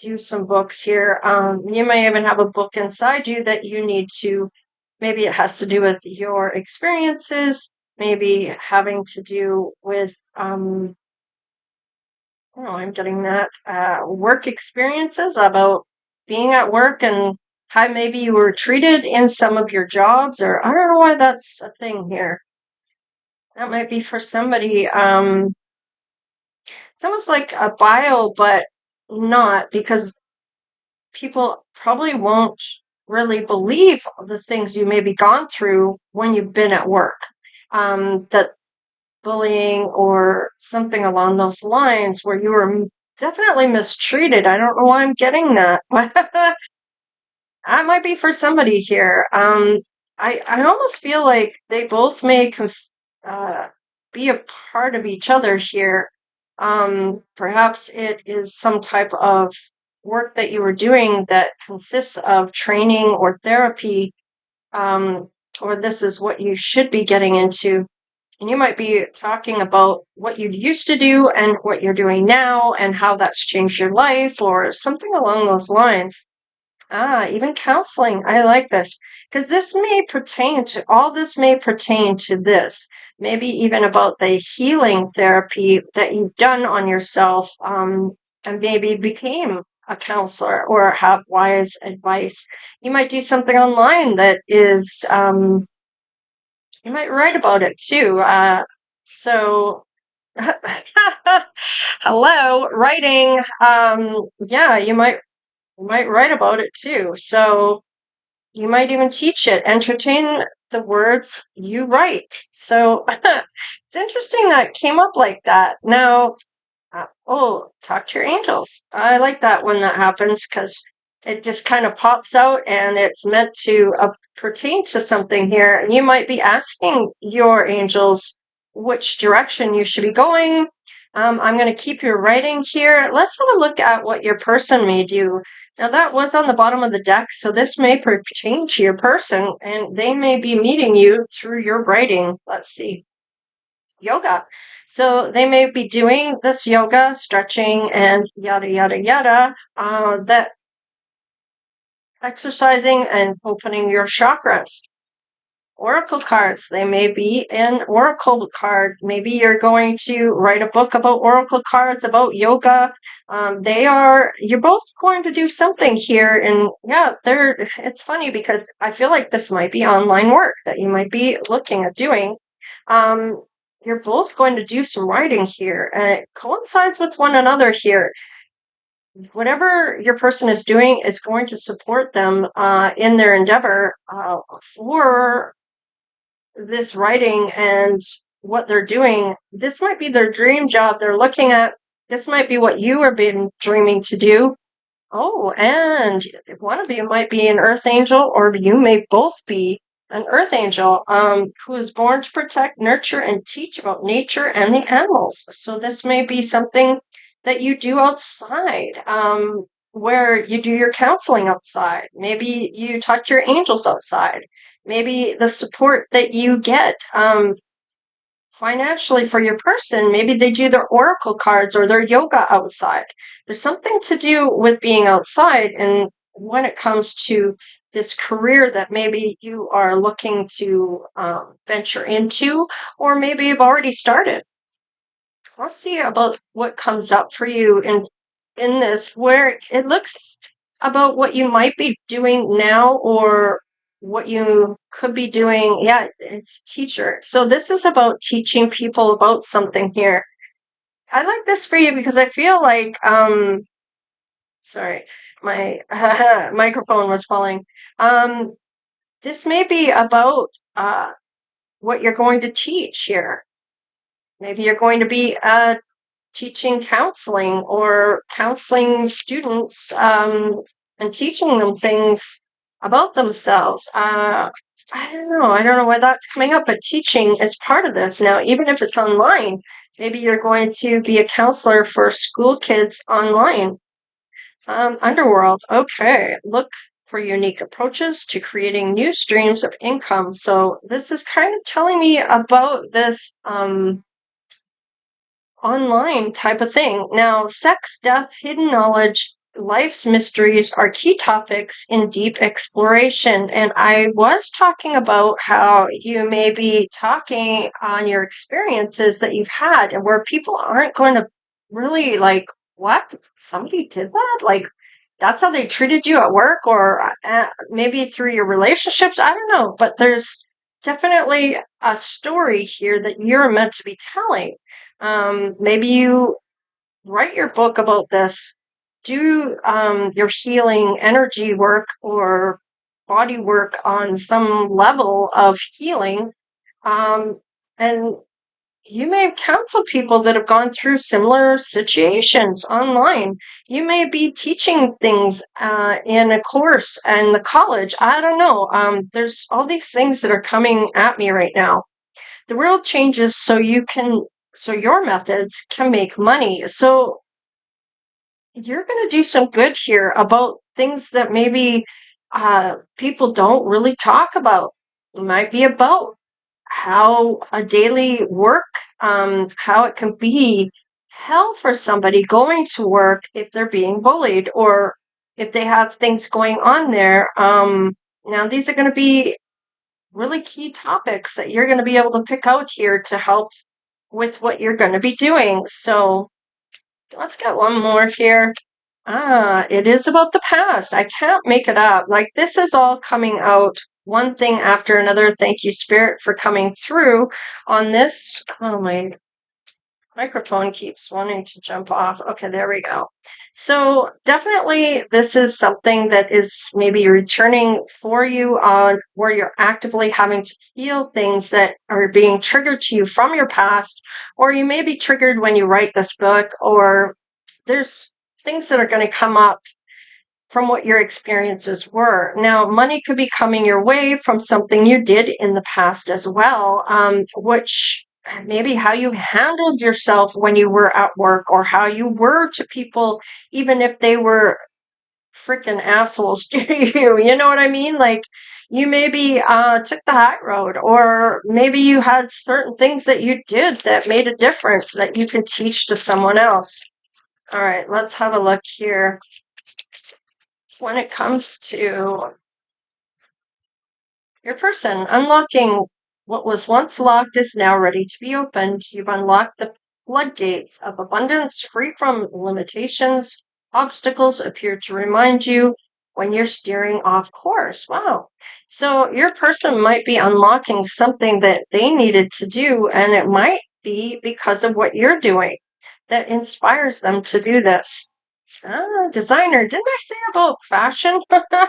do some books here. You may even have a book inside you that you need to, maybe it has to do with your experiences, maybe having to do with, oh, I'm getting that, work experiences about being at work and how maybe you were treated in some of your jobs, or I don't know why that's a thing here. That might be for somebody. It's almost like a bio, but not, because people probably won't really believe the things you maybe gone through when you've been at work. That bullying or something along those lines where you were definitely mistreated. I don't know why I'm getting that. That might be for somebody here. I almost feel like they both may uh, be a part of each other here. Perhaps it is some type of work that you were doing that consists of training or therapy or this is what you should be getting into. And you might be talking about what you used to do and what you're doing now and how that's changed your life or something along those lines. Even counseling. I like this because all this may pertain to this. Maybe even about the healing therapy that you've done on yourself, and maybe became a counselor or have wise advice. You might do something online that is, you might write about it too. So, hello, writing. Yeah, you might write about it too. So you might even teach it. Entertain the words you write. So it's interesting that it came up like that. Now, talk to your angels. I like that when that happens because it just kind of pops out and it's meant to pertain to something here. And you might be asking your angels which direction you should be going. I'm going to keep your writing here. Let's have a look at what your person may do. Now, that was on the bottom of the deck, so this may pertain to your person, and they may be meeting you through your writing. Let's see. Yoga. So they may be doing this yoga, stretching, and yada, yada, yada, that exercising and opening your chakras. Oracle cards. They may be an oracle card. Maybe you're going to write a book about oracle cards, about yoga. You're both going to do something here. And yeah, it's funny because I feel like this might be online work that you might be looking at doing. Um, you're both going to do some writing here, and it coincides with one another here. Whatever your person is doing is going to support them in their endeavor for this writing and what they're doing. This might be their dream job they're looking at. This might be what you have been dreaming to do. Oh, and one of you might be an earth angel, or you may both be an earth angel who is born to protect, nurture, and teach about nature and the animals. So this may be something that you do outside, where you do your counseling outside. Maybe you talk to your angels outside. Maybe the support that you get financially for your person, maybe they do their oracle cards or their yoga outside. There's something to do with being outside, and when it comes to this career that maybe you are looking to venture into, or maybe you've already started. Let's see about what comes up for you in this, where it looks about what you might be doing now or what you could be doing. Yeah, it's teacher. So this is about teaching people about something here. I like this for you because I feel like sorry, my microphone was falling. This may be about what you're going to teach here. Maybe you're going to be teaching counseling or counseling students and teaching them things about themselves. I don't know. I don't know why that's coming up, but teaching is part of this. Now, even if it's online, maybe you're going to be a counselor for school kids online. Underworld. Okay. Look for unique approaches to creating new streams of income. So this is kind of telling me about this online type of thing. Now, sex, death, hidden knowledge, life's mysteries are key topics in deep exploration. And I was talking about how you may be talking on your experiences that you've had and where people aren't going to really like, what? Somebody did that? Like, that's how they treated you at work or maybe through your relationships. I don't know. But there's definitely a story here that you're meant to be telling. Maybe you write your book about this, do your healing energy work or body work on some level of healing. And you may counsel people that have gone through similar situations online. You may be teaching things in a course in the college. I don't know. There's all these things that are coming at me right now. The world changes so your methods can make money. So you're going to do some good here about things that maybe people don't really talk about. might be about how a daily work, how it can be hell for somebody going to work if they're being bullied or if they have things going on there. Now, these are going to be really key topics that you're going to be able to pick out here to help with what you're going to be doing. So let's get one more here. It is about the past. I can't make it up. Like, this is all coming out one thing after another. Thank you, Spirit, for coming through on this. Oh, my microphone keeps wanting to jump off. Okay, there we go. So definitely this is something that is maybe returning for you on where you're actively having to heal things that are being triggered to you from your past, or you may be triggered when you write this book, or there's things that are going to come up from what your experiences were. Now, money could be coming your way from something you did in the past as well, which maybe how you handled yourself when you were at work or how you were to people, even if they were freaking assholes to you. You know what I mean? Like, you maybe took the high road, or maybe you had certain things that you did that made a difference that you can teach to someone else. All right, let's have a look here. When it comes to your person, unlocking what was once locked is now ready to be opened. You've unlocked the floodgates of abundance, free from limitations. Obstacles appear to remind you when you're steering off course. Wow. So your person might be unlocking something that they needed to do, and it might be because of what you're doing that inspires them to do this. Designer, didn't I say about fashion? I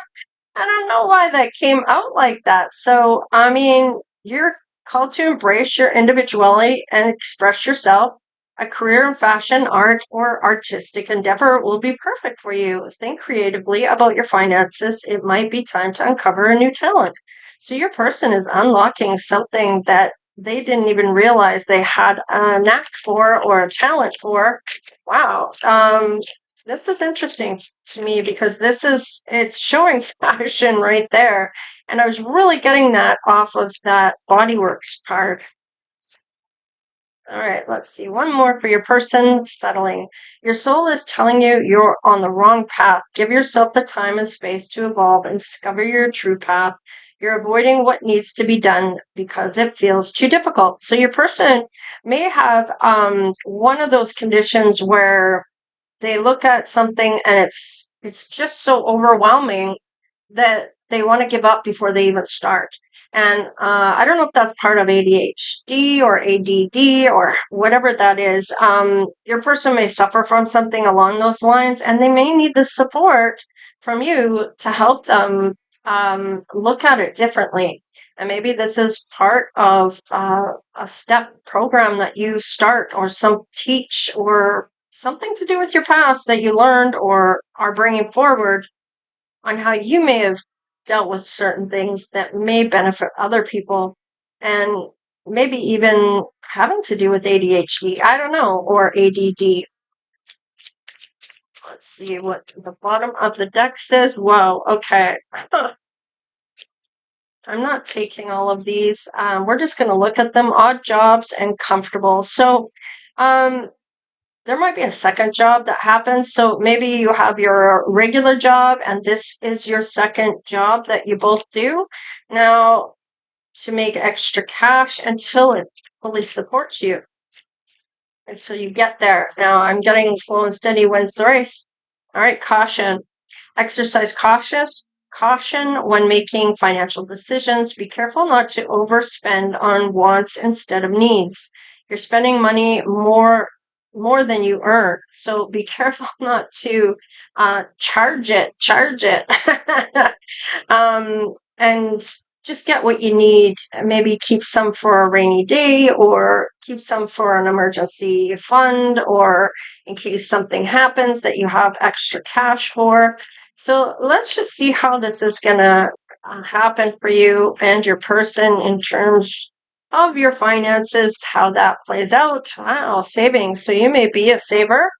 don't know why that came out like that. So, I mean, you're called to embrace your individuality and express yourself. A career in fashion, art, or artistic endeavor will be perfect for you. Think creatively about your finances. It might be time to uncover a new talent. So, your person is unlocking something that they didn't even realize they had a knack for or a talent for. Wow. This is interesting to me because it's showing fashion right there. And I was really getting that off of that Bodyworks card. All right, let's see. One more for your person, settling. Your soul is telling you you're on the wrong path. Give yourself the time and space to evolve and discover your true path. You're avoiding what needs to be done because it feels too difficult. So your person may have one of those conditions where they look at something and it's just so overwhelming that they want to give up before they even start. And I don't know if that's part of ADHD or ADD or whatever that is. Your person may suffer from something along those lines, and they may need the support from you to help them look at it differently. And maybe this is part of a step program that you start, or some teach, or something to do with your past that you learned or are bringing forward on how you may have dealt with certain things that may benefit other people, and maybe even having to do with ADHD, I don't know, or ADD. Let's see what the bottom of the deck says. Whoa, okay. I'm not taking all of these. We're just going to look at them. Odd jobs and comfortable. So, there might be a second job that happens. So maybe you have your regular job and this is your second job that you both do now to make extra cash until it fully supports you. And so you get there. Now I'm getting slow and steady wins the race. All right, caution. Exercise caution when making financial decisions. Be careful not to overspend on wants instead of needs. You're spending money more than you earn, so be careful not to charge it. And just get what you need. Maybe keep some for a rainy day, or keep some for an emergency fund, or in case something happens that you have extra cash for. So let's just see how this is going to happen for you and your person in terms of your finances, how that plays out. Wow, savings. So you may be a saver.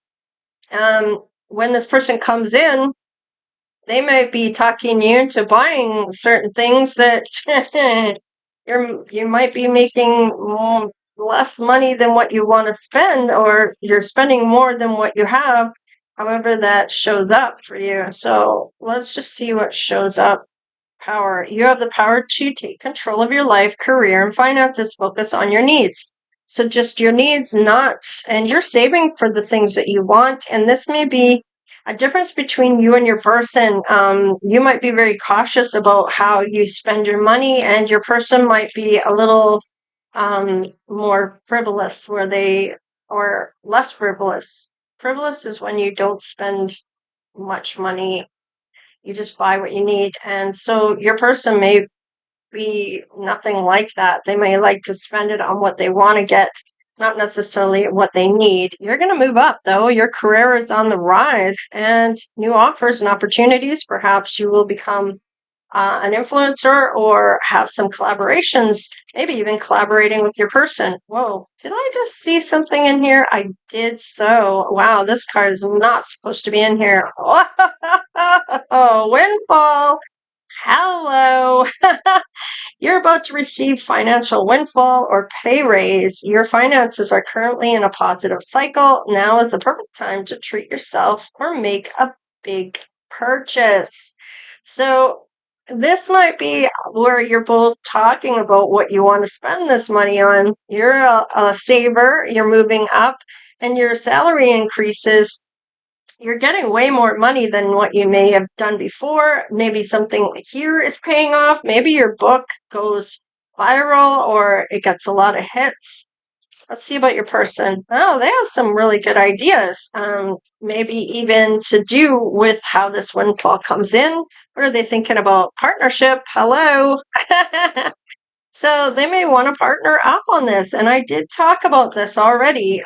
When this person comes in, they might be talking you into buying certain things that you might be making less money than what you want to spend, or you're spending more than what you have. However, that shows up for you. So let's just see what shows up. Power. You have the power to take control of your life, career, and finances. Focus on your needs. So just your needs, not, and you're saving for the things that you want. And this may be a difference between you and your person. You might be very cautious about how you spend your money, and your person might be a little more frivolous, or less frivolous. Frivolous is when you don't spend much money, you just buy what you need. And so your person may be nothing like that. They may like to spend it on what they want to get, not necessarily what they need. You're going to move up, though. Your career is on the rise, and new offers and opportunities. Perhaps you will become an influencer or have some collaborations, maybe even collaborating with your person. Whoa, did I just see something in here? I did so. Wow, this card is not supposed to be in here. Oh, windfall. Hello. You're about to receive financial windfall or pay raise. Your finances are currently in a positive cycle. Now is the perfect time to treat yourself or make a big purchase. So this might be where you're both talking about what you want to spend this money on. You're a saver, you're moving up, and your salary increases. You're getting way more money than what you may have done before. Maybe something here is paying off. Maybe your book goes viral or it gets a lot of hits. Let's see about your person. Oh, they have some really good ideas. Maybe even to do with how this windfall comes in. What are they thinking about? Partnership. Hello. So they may want to partner up on this. And I did talk about this already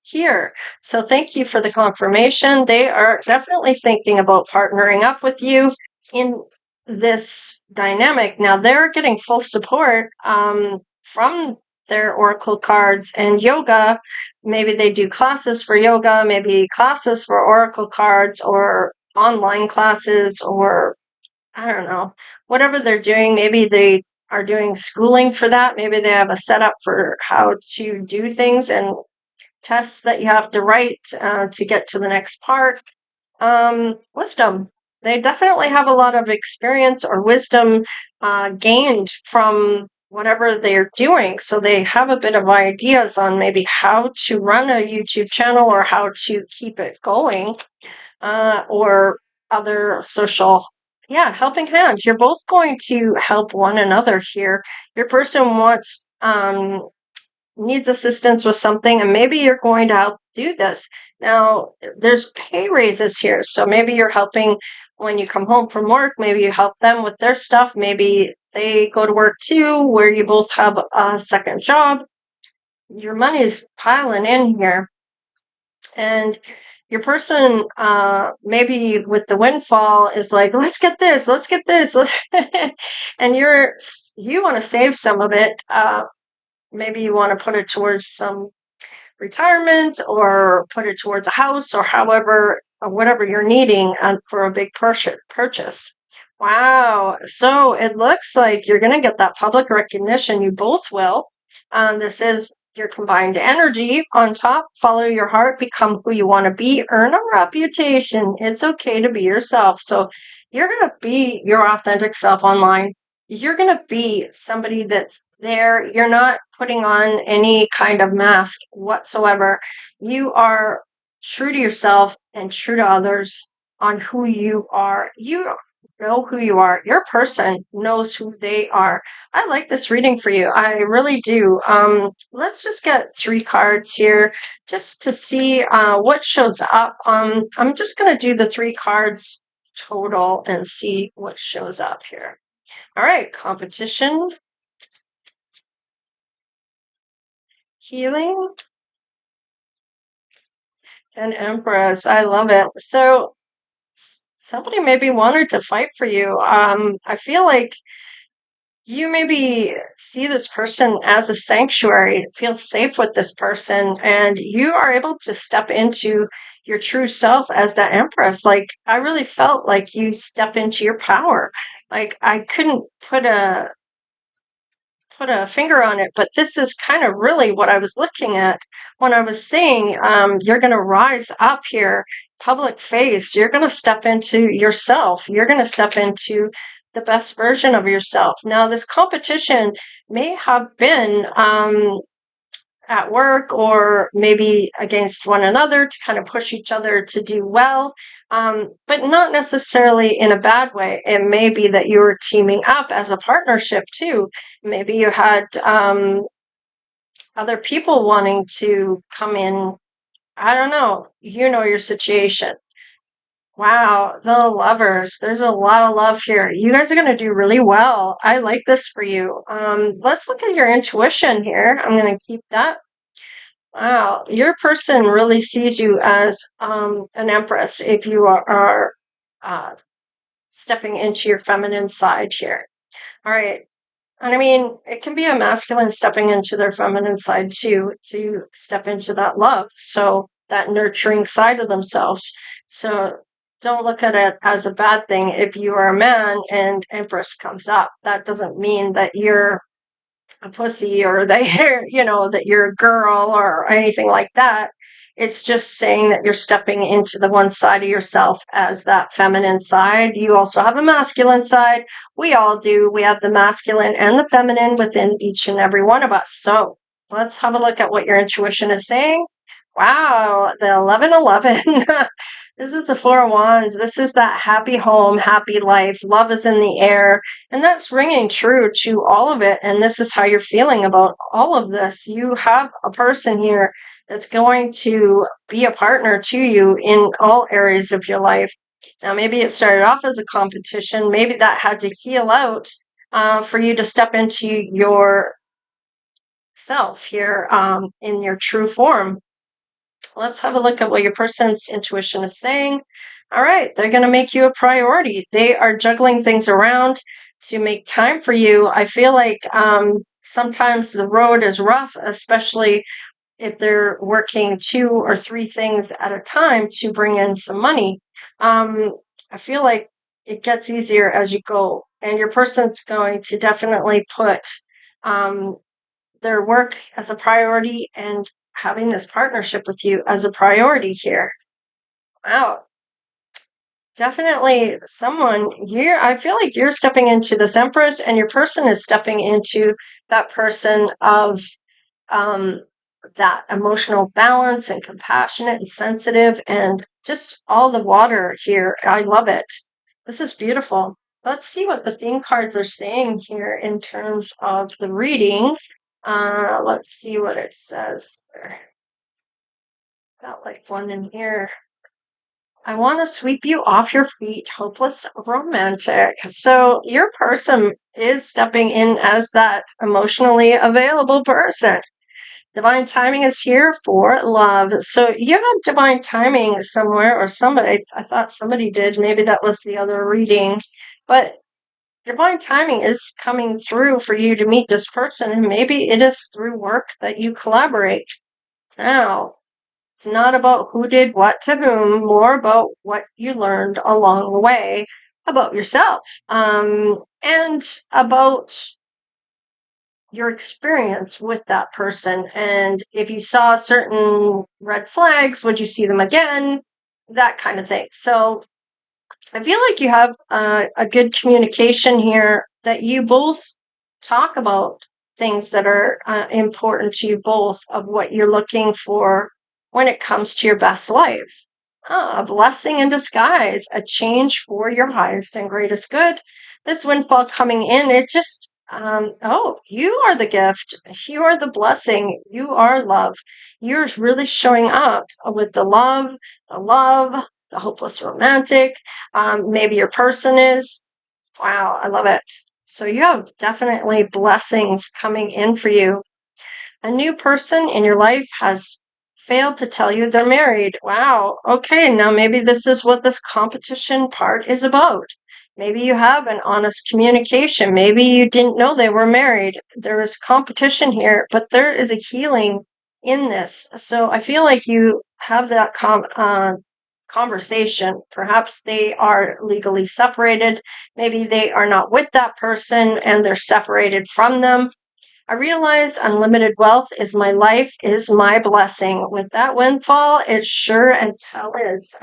here. So thank you for the confirmation. They are definitely thinking about partnering up with you in this dynamic. Now they're getting full support from their oracle cards and yoga. Maybe they do classes for yoga, maybe classes for oracle cards, or online classes, or I don't know, whatever they're doing. Maybe they are doing schooling for that. Maybe they have a setup for how to do things and tests that you have to write to get to the next part. Wisdom. They definitely have a lot of experience or wisdom gained from whatever they're doing. So they have a bit of ideas on maybe how to run a YouTube channel or how to keep it going, or other social, yeah, helping hands. You're both going to help one another here. Your person needs assistance with something, and maybe you're going to help do this. Now, there's pay raises here, so maybe you're helping when you come home from work. Maybe you help them with their stuff. Maybe they go to work too, where you both have a second job. Your money is piling in here. And your person, maybe with the windfall, is like, let's get this, and you want to save some of it. Maybe you want to put it towards some retirement, or put it towards a house, or however, or whatever you're needing for a big purchase. Wow. So it looks like you're going to get that public recognition. You both will. This is your combined energy. On top, follow your heart, become who you want to be, earn a reputation. It's okay to be yourself. So you're going to be your authentic self online. You're going to be somebody that's there. You're not putting on any kind of mask whatsoever. You are true to yourself and true to others on who you are. You know who you are. Your person knows who they are. I like this reading for you. I really do. Let's just get 3 cards here just to see what shows up. I'm just going to do the 3 cards total and see what shows up here. All right, competition, healing, and Empress. I love it. So somebody maybe wanted to fight for you. I feel like you maybe see this person as a sanctuary, feel safe with this person, and you are able to step into your true self as that Empress. Like, I really felt like you step into your power. Like, I couldn't put put a finger on it, but this is kind of really what I was looking at when I was saying you're going to rise up here, public face. You're going to step into yourself. You're going to step into the best version of yourself. Now, this competition may have been at work or maybe against one another to kind of push each other to do well, but not necessarily in a bad way. It may be that you were teaming up as a partnership too. Maybe you had other people wanting to come in. I don't know. You know your situation. Wow, the lovers. There's a lot of love here. You guys are going to do really well. I like this for you. Let's look at your intuition here. I'm going to keep that. Wow, your person really sees you as an empress if you are stepping into your feminine side here. All right. And I mean, it can be a masculine stepping into their feminine side too, to step into that love. So that nurturing side of themselves. So don't look at it as a bad thing if you are a man and Empress comes up. That doesn't mean that you're a pussy or that that you're a girl or anything like that. It's just saying that you're stepping into the one side of yourself as that feminine side. You also have a masculine side. We all do. We have the masculine and the feminine within each and every one of us. So let's have a look at what your intuition is saying. Wow, the 1111. This is the Four of Wands. This is that happy home, happy life. Love is in the air. And that's ringing true to all of it. And this is how you're feeling about all of this. You have a person here that's going to be a partner to you in all areas of your life. Now, maybe it started off as a competition. Maybe that had to heal out for you to step into your self here in your true form. Let's have a look at what your person's intuition is saying. All right, they're going to make you a priority. They are juggling things around to make time for you. I feel like sometimes the road is rough, especially if they're working 2 or 3 things at a time to bring in some money. I feel like it gets easier as you go, and your person's going to definitely put their work as a priority and having this partnership with you as a priority here. Wow. Definitely someone I feel like you're stepping into this Empress and your person is stepping into that person of um, that emotional balance and compassionate and sensitive and just all the water here. I love it. This is beautiful. Let's see what the theme cards are saying here in terms of the reading. Let's see what it says. Got like one in here. I want to sweep you off your feet, hopeless romantic. So your person is stepping in as that emotionally available person. Divine timing is here for love. So you have divine timing somewhere, or somebody, I thought somebody did. Maybe that was the other reading. But divine timing is coming through for you to meet this person, and maybe it is through work that you collaborate. Now, it's not about who did what to whom, more about what you learned along the way about yourself and about your experience with that person. And if you saw certain red flags, would you see them again? That kind of thing. So I feel like you have a good communication here that you both talk about things that are important to you both of what you're looking for when it comes to your best life. A blessing in disguise, a change for your highest and greatest good. This windfall coming in, it just, you are the gift. You are the blessing. You are love. You're really showing up with the love, the hopeless romantic. Maybe your person is. Wow, I love it. So you have definitely blessings coming in for you. A new person in your life has failed to tell you they're married. Wow. Okay, now maybe this is what this competition part is about. Maybe you have an honest communication. Maybe you didn't know they were married. There is competition here, but there is a healing in this. So I feel like you have that conversation. Perhaps they are legally separated. Maybe they are not with that person and they're separated from them. I realize unlimited wealth is my life, is my blessing. With that windfall, it sure as hell is.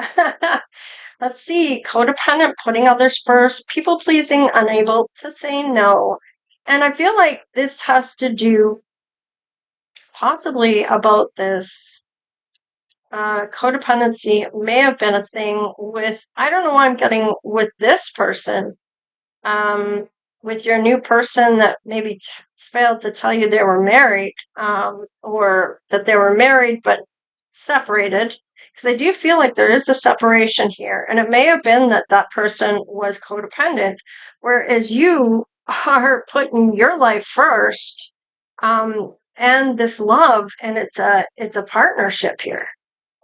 Let's see. Codependent, putting others first, people pleasing, unable to say no. And I feel like this has to do possibly about this codependency may have been a thing with, I don't know why I'm getting with this person, um, with your new person that maybe failed to tell you they were married, or that they were married but separated. Because I do feel like there is a separation here, and it may have been that that person was codependent, whereas you are putting your life first, and this love, and it's a partnership here.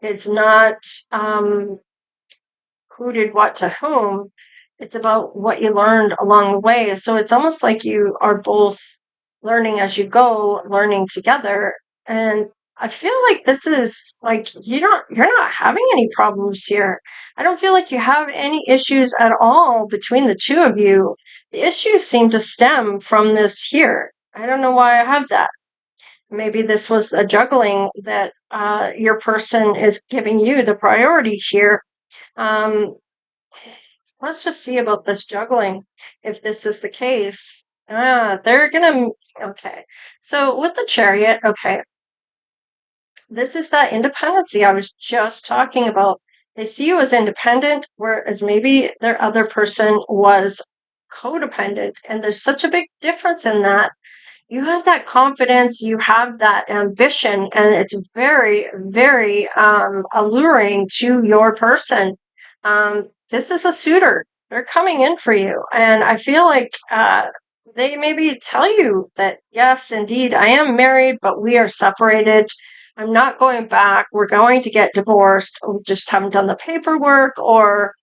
It's not who did what to whom. It's about what you learned along the way. So it's almost like you are both learning as you go, learning together. And I feel like this is like you're not having any problems here. I don't feel like you have any issues at all between the two of you. The issues seem to stem from this here. I don't know why I have that. Maybe this was a juggling that your person is giving you the priority here. Um, let's just see about this juggling, if this is the case. They're gonna, okay. So with the chariot, okay, this is that independency I was just talking about. They see you as independent, whereas maybe their other person was codependent. And there's such a big difference in that. You have that confidence, you have that ambition, and it's very, very alluring to your person. This is a suitor. They're coming in for you. And I feel like they maybe tell you that, yes, indeed, I am married, but we are separated. I'm not going back. We're going to get divorced. We just haven't done the paperwork, or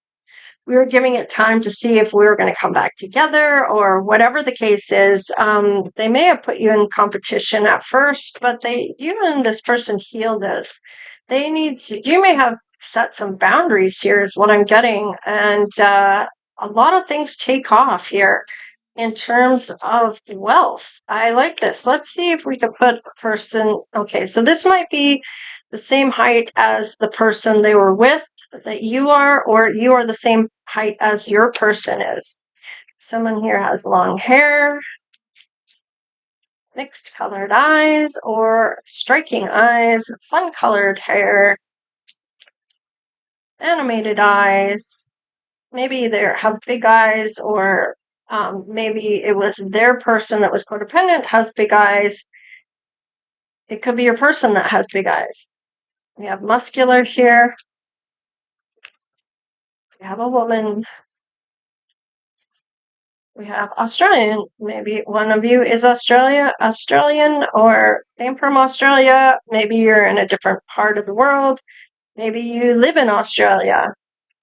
we were giving it time to see if we were going to come back together, or whatever the case is. They may have put you in competition at first, but you and this person heal this. They need to, you may have set some boundaries here is what I'm getting. And a lot of things take off here in terms of wealth. I like this. Let's see if we can put a person. Okay, so this might be the same height as the person they were with that you are, or you are the same height as your person is. Someone here has long hair, mixed colored eyes, or striking eyes, fun colored hair, animated eyes. Maybe they have big eyes, or maybe it was their person that was codependent has big eyes. It could be your person that has big eyes. We have muscular here. We have a woman. We have Australian. Maybe one of you is Australian, or came from Australia. Maybe you're in a different part of the world. Maybe you live in Australia.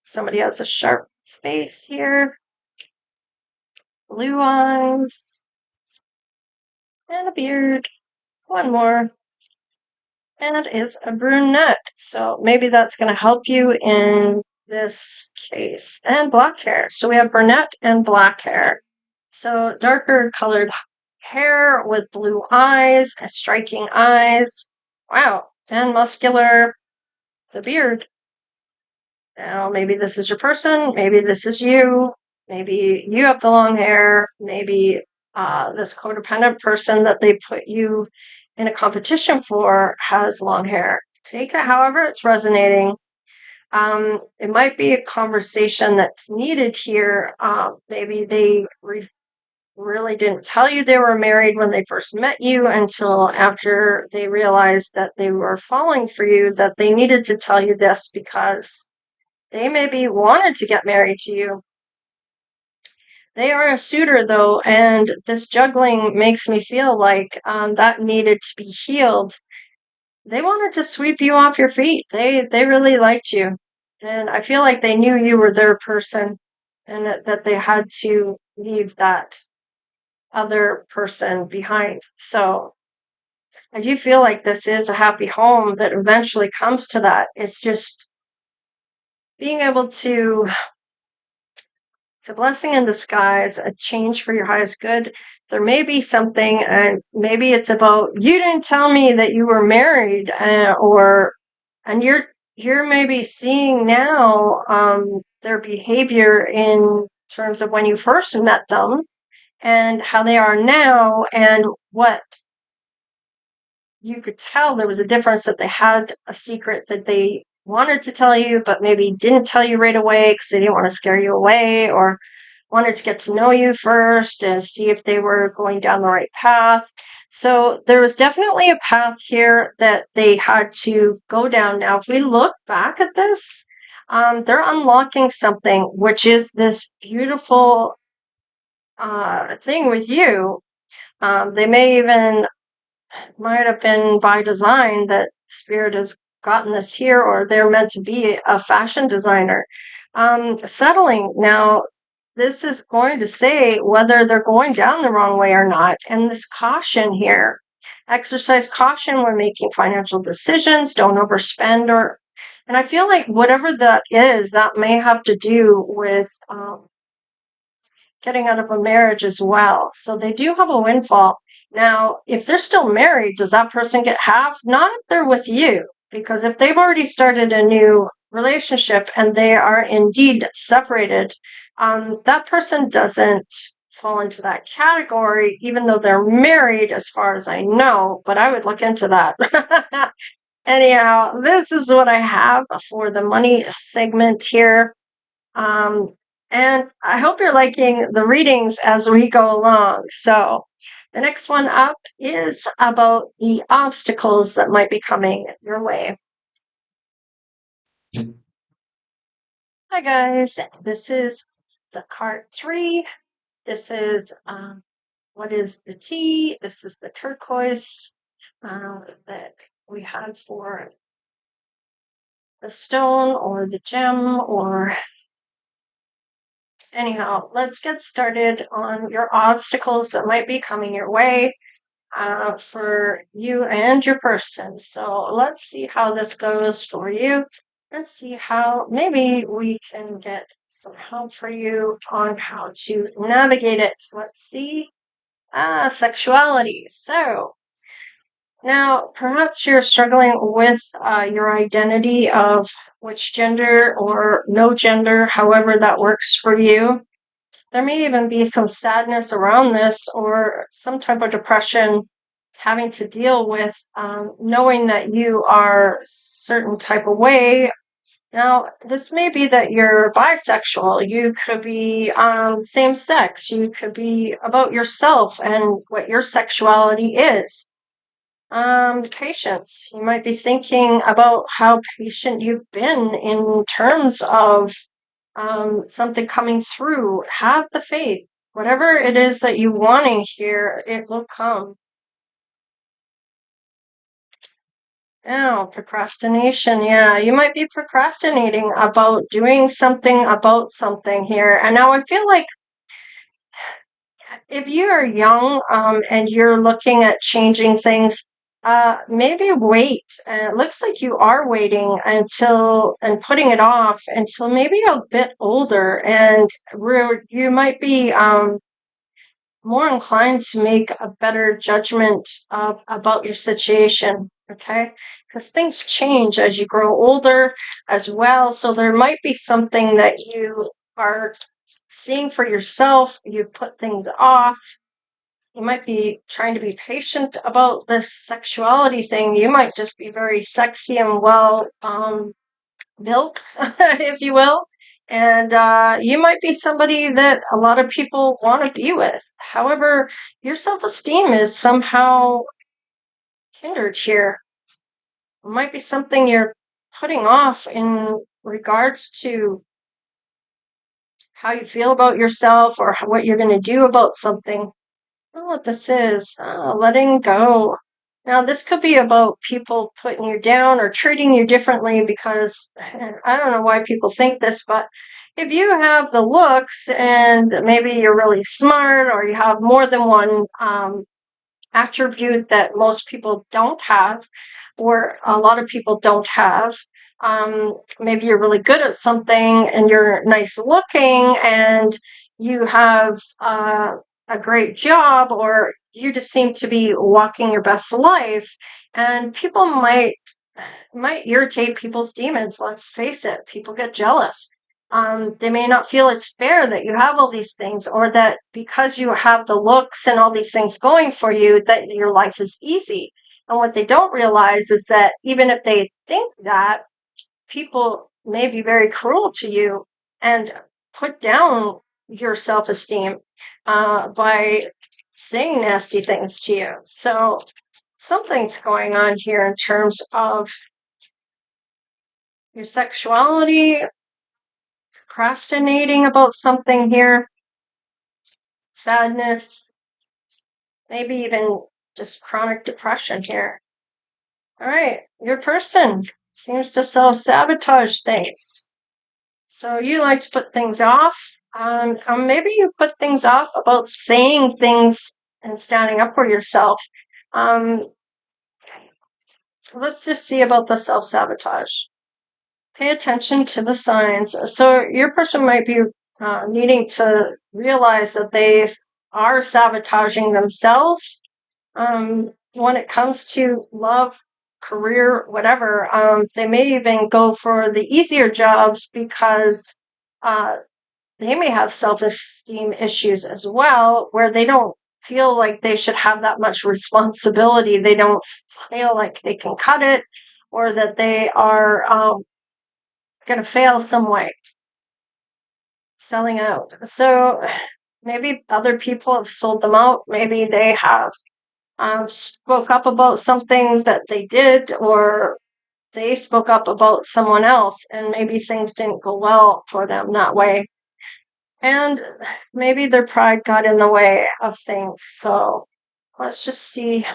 Somebody has a sharp face here, blue eyes, and a beard. One more. And is a brunette. So maybe that's going to help you in this case. And black hair. So we have brunette and black hair. So darker colored hair with blue eyes, striking eyes. Wow. And muscular. The beard. Now, maybe this is your person. Maybe this is you. Maybe you have the long hair. Maybe this codependent person that they put you in a competition for has long hair. Take it however it's resonating. It might be a conversation that's needed here. Maybe they really didn't tell you they were married when they first met you until after they realized that they were falling for you, that they needed to tell you this because they maybe wanted to get married to you. They are a suitor, though, and this juggling makes me feel like that needed to be healed. They wanted to sweep you off your feet. They really liked you, and I feel like they knew you were their person, and that they had to leave that other person behind. So I do feel like this is a happy home that eventually comes to that. It's just being able to It's a blessing in disguise, a change for your highest good. There may be something, and maybe it's about you didn't tell me that you were married, and you're maybe seeing now their behavior in terms of when you first met them and how they are now, and what you could tell there was a difference, that they had a secret that they wanted to tell you, but maybe didn't tell you right away because they didn't want to scare you away, or wanted to get to know you first and see if they were going down the right path. So there was definitely a path here that they had to go down. Now, if we look back at this, they're unlocking something, which is this beautiful thing with you. They might have been by design that Spirit has gotten this here, or they're meant to be a fashion designer. Settling. Now, this is going to say whether they're going down the wrong way or not. And this caution here, exercise caution when making financial decisions, don't overspend, and I feel like whatever that is, that may have to do with getting out of a marriage as well. So they do have a windfall. Now, if they're still married, does that person get half? Not if they're with you, because if they've already started a new relationship and they are indeed separated, that person doesn't fall into that category, even though they're married, as far as I know, but I would look into that. Anyhow, this is what I have for the money segment here. Um, and I hope you're liking the readings as we go along. So the next one up is about the obstacles that might be coming your way. Hi guys, this is the card 3. This is what is the T? This is the turquoise that we had for the stone or the gem, or anyhow, let's get started on your obstacles that might be coming your way for you and your person. So let's see how this goes for you. Let's see how maybe we can get some help for you on how to navigate it. Let's see. Sexuality. So now perhaps you're struggling with your identity of which gender or no gender, however that works for you. There may even be some sadness around this, or some type of depression, having to deal with knowing that you are a certain type of way. Now, this may be that you're bisexual. You could be same sex. You could be about yourself and what your sexuality is. Patience. You might be thinking about how patient you've been in terms of something coming through. Have the faith. Whatever it is that you're wanting here, it will come. Now, procrastination. Yeah, you might be procrastinating about doing something about something here. And now I feel like if you are young and you're looking at changing things, maybe wait. It looks like you are waiting until and putting it off until maybe a bit older, and you might be more inclined to make a better judgment about your situation. Okay, because things change as you grow older as well. So there might be something that you are seeing for yourself. You put things off. You might be trying to be patient about this sexuality thing. You might just be very sexy and well built, if you will. And you might be somebody that a lot of people want to be with. However, your self-esteem is somehow hindered here. It might be something you're putting off in regards to how you feel about yourself, or what you're going to do about something. I don't know what this is. Letting go. Now, this could be about people putting you down or treating you differently, because I don't know why people think this, but if you have the looks and maybe you're really smart, or you have more than one attribute that most people don't have, or a lot of people don't have, Maybe you're really good at something and you're nice looking and you have a great job, or you just seem to be walking your best life, and people might irritate people's demons. Let's face it, people get jealous. They may not feel it's fair that you have all these things, or that because you have the looks and all these things going for you, that your life is easy. And what they don't realize is that even if they think that, people may be very cruel to you and put down your self-esteem by saying nasty things to you. So something's going on here in terms of your sexuality, procrastinating about something here, sadness, maybe even just chronic depression here. All right, your person seems to self-sabotage things. So you like to put things off. Maybe you put things off about saying things and standing up for yourself. Let's just see about the self-sabotage. Pay attention to the signs. So your person might be needing to realize that they are sabotaging themselves when it comes to love, career, whatever. They may even go for the easier jobs because they may have self-esteem issues as well, where they don't feel like they should have that much responsibility. They don't feel like they can cut it, or that they are going to fail some way, selling out. So maybe other people have sold them out. Maybe they have spoke up about something that they did, or they spoke up about someone else, and maybe things didn't go well for them that way. And maybe their pride got in the way of things. So let's just see.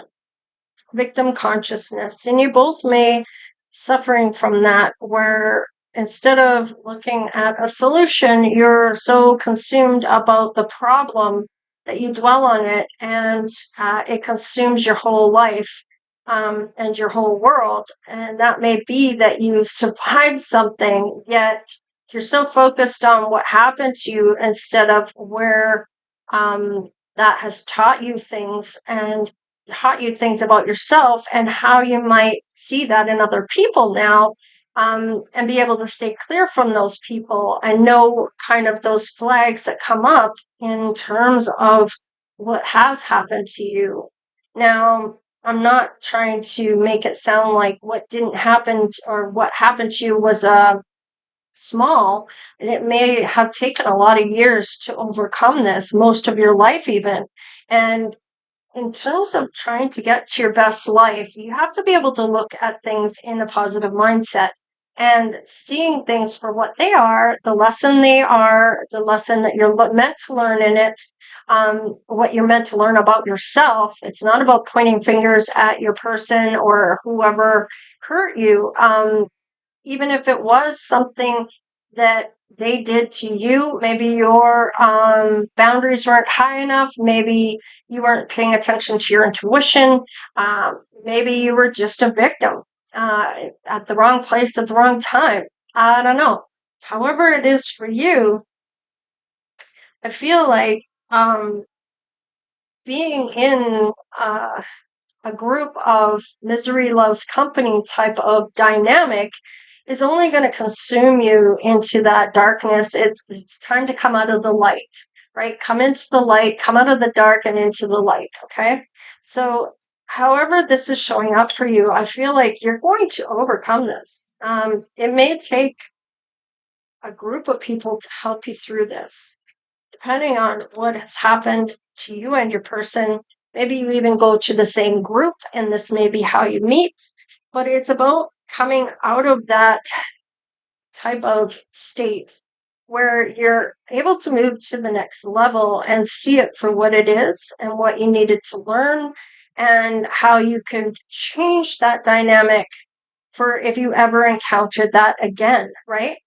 Victim consciousness. And you both may suffering from that, where instead of looking at a solution, you're so consumed about the problem that you dwell on it, and it consumes your whole life and your whole world. And that may be that you've survived something, yet you're so focused on what happened to you instead of where that has taught you things, and taught you things about yourself and how you might see that in other people now, and be able to stay clear from those people and know kind of those flags that come up in terms of what has happened to you. Now, I'm not trying to make it sound like what didn't happen or what happened to you was small. It may have taken a lot of years to overcome this, most of your life even. And in terms of trying to get to your best life, you have to be able to look at things in a positive mindset and seeing things for what they are, the lesson they are, the lesson that you're meant to learn in it, what you're meant to learn about yourself. It's not about pointing fingers at your person or whoever hurt you. Even if it was something that they did to you, maybe your boundaries weren't high enough, maybe you weren't paying attention to your intuition, maybe you were just a victim at the wrong place at the wrong time. I don't know. However it is for you, I feel like being in a group of misery loves company type of dynamic is only going to consume you into that darkness. It's time to come out of the light, right? Come into the light, come out of the dark and into the light, okay? So however this is showing up for you, I feel like you're going to overcome this. It may take a group of people to help you through this, depending on what has happened to you and your person. Maybe you even go to the same group, and this may be how you meet, but it's about coming out of that type of state where you're able to move to the next level and see it for what it is and what you needed to learn, and how you can change that dynamic for if you ever encountered that again, right?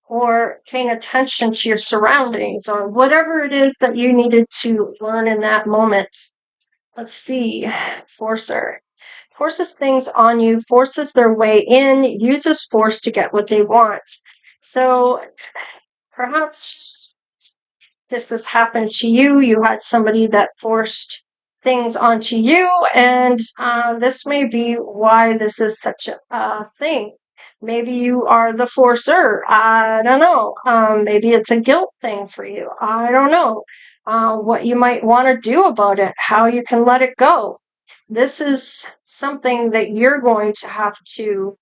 Or paying attention to your surroundings, or whatever it is that you needed to learn in that moment. Let's see, Forcer. forces things on you, forces their way in, uses force to get what they want. So perhaps this has happened to you. You had somebody that forced things onto you, and this may be why this is such a thing. Maybe you are the forcer. I don't know. Maybe it's a guilt thing for you. I don't know. What you might want to do about it, how you can let it go. This is something that you're going to have to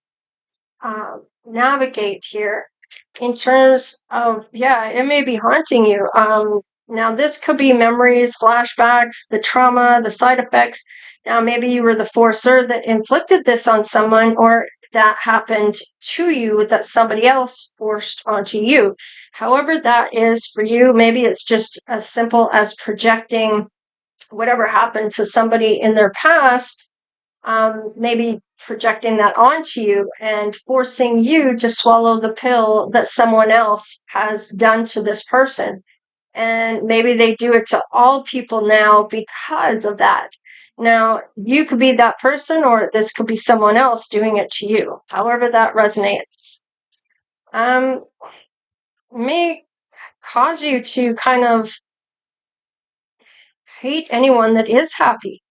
navigate here in terms of, yeah, it may be haunting you. Now, this could be memories, flashbacks, the trauma, the side effects. Now, maybe you were the forcer that inflicted this on someone, or that happened to you that somebody else forced onto you. However, that is for you, maybe it's just as simple as projecting whatever happened to somebody in their past, maybe projecting that onto you and forcing you to swallow the pill that someone else has done to this person. And maybe they do it to all people now because of that. Now, you could be that person, or this could be someone else doing it to you, however that resonates. May cause you to kind of hate anyone that is happy.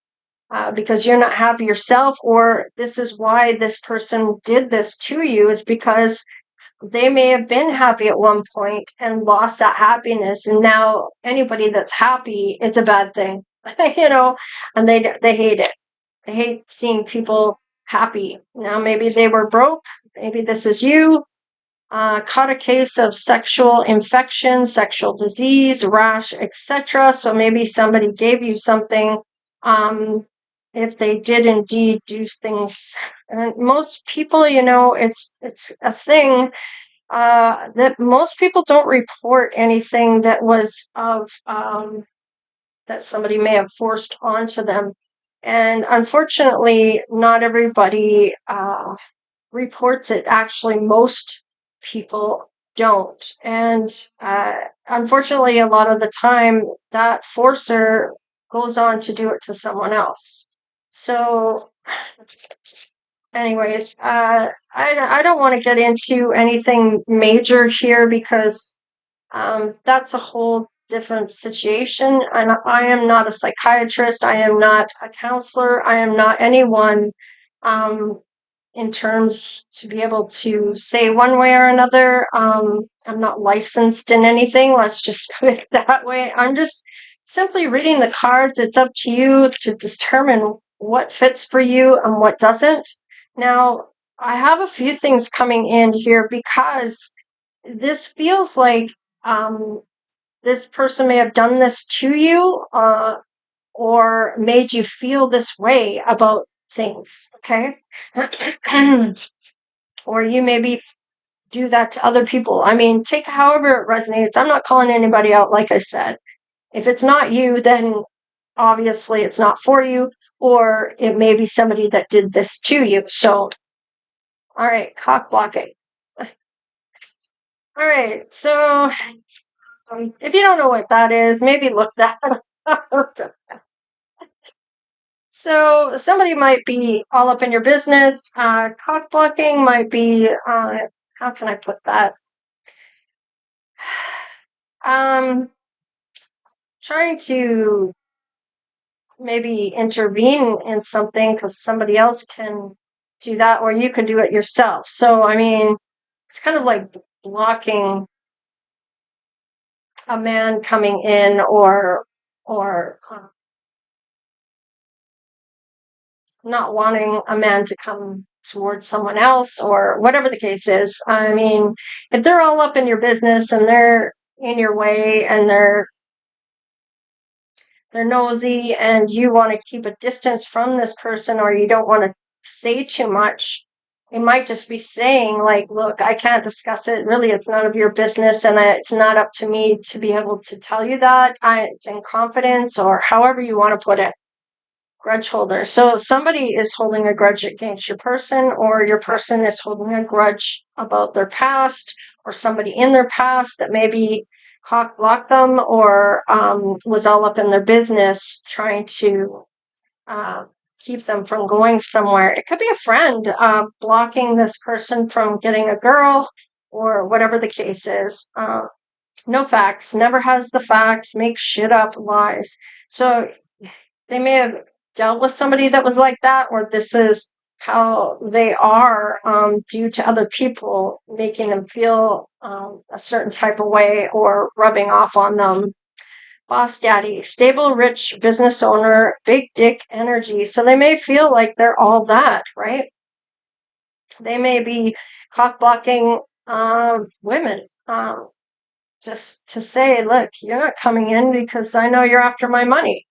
Because you're not happy yourself, or this is why this person did this to you, is because they may have been happy at one point and lost that happiness, and now anybody that's happy, it's a bad thing, and they hate it. They hate seeing people happy. Now maybe they were broke, maybe this is you. Caught a case of sexual infection, sexual disease, rash, etc. So maybe somebody gave you something, if they did indeed do things. And most people, it's a thing that most people don't report anything that was of that somebody may have forced onto them. And unfortunately, not everybody reports it. Actually, most people don't. And unfortunately, a lot of the time, that forcer goes on to do it to someone else. So, anyways, I don't want to get into anything major here, because that's a whole different situation. And I am not a psychiatrist. I am not a counselor. I am not anyone in terms to be able to say one way or another. I'm not licensed in anything. Let's just put it that way. I'm just simply reading the cards. It's up to you to determine what fits for you and what doesn't. Now, I have a few things coming in here, because this feels like this person may have done this to you, or made you feel this way about things, okay? Or you maybe do that to other people. I mean, take however it resonates. I'm not calling anybody out, like I said. If it's not you, then obviously it's not for you, or it may be somebody that did this to you. So, all right, cock blocking. All right, so if you don't know what that is, maybe look that up. So somebody might be all up in your business. Cock blocking might be, how can I put that? Trying to maybe intervene in something because somebody else can do that, or you could do it yourself. So, I mean, it's kind of like blocking a man coming in, or not wanting a man to come towards someone else, or whatever the case is. I mean, if they're all up in your business and they're in your way, and they're nosy, and you want to keep a distance from this person, or you don't want to say too much, it might just be saying, like, look, I can't discuss it. Really, it's none of your business, and it's not up to me to be able to tell you that. It's in confidence, or however you want to put it. Grudge holder. So somebody is holding a grudge against your person, or your person is holding a grudge about their past, or somebody in their past that maybe cock blocked them, or was all up in their business trying to keep them from going somewhere. It could be a friend blocking this person from getting a girl or whatever the case is. No facts, never has the facts, makes shit up, lies. So they may have dealt with somebody that was like that, or this is how they are due to other people making them feel a certain type of way or rubbing off on them. Boss daddy, stable, rich business owner, big dick energy. So they may feel like they're all that, right? They may be cock blocking women just to say, look, you're not coming in because I know you're after my money.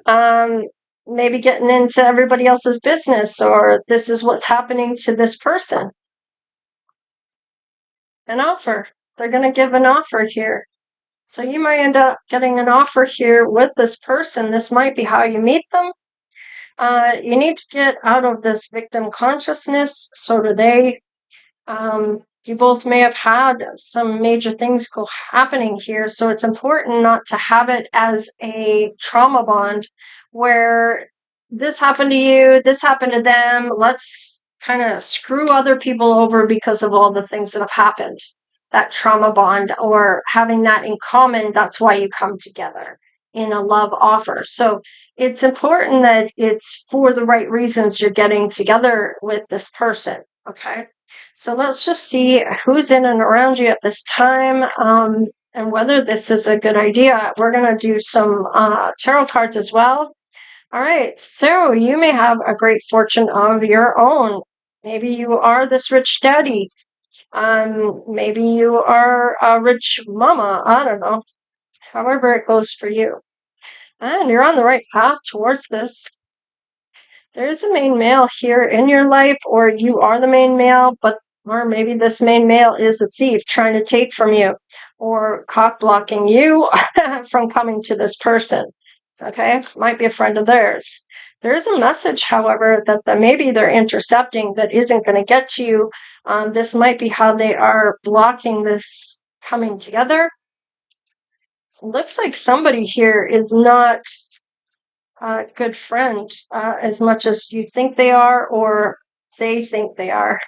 um, Maybe getting into everybody else's business, or this is what's happening to this person. An offer. They're going to give an offer here. So you might end up getting an offer here with this person. This might be how you meet them. You need to get out of this victim consciousness. So do they. You both may have had some major things happening here. So it's important not to have it as a trauma bond where this happened to you, this happened to them. Let's kind of screw other people over because of all the things that have happened. That trauma bond, or having that in common, that's why you come together in a love offer. So it's important that it's for the right reasons you're getting together with this person. Okay. So let's just see who's in and around you at this time, and whether this is a good idea. We're going to do some tarot cards as well. All right, so you may have a great fortune of your own. Maybe you are this rich daddy. Maybe you are a rich mama. I don't know. However it goes for you. And you're on the right path towards this. There's a main male here in your life, or you are the main male, or maybe this main male is a thief trying to take from you, or cock blocking you from coming to this person. Okay, might be a friend of theirs. There is a message, however, that maybe they're intercepting that isn't going to get to you. This might be how they are blocking this coming together. Looks like somebody here is not a good friend as much as you think they are, or they think they are.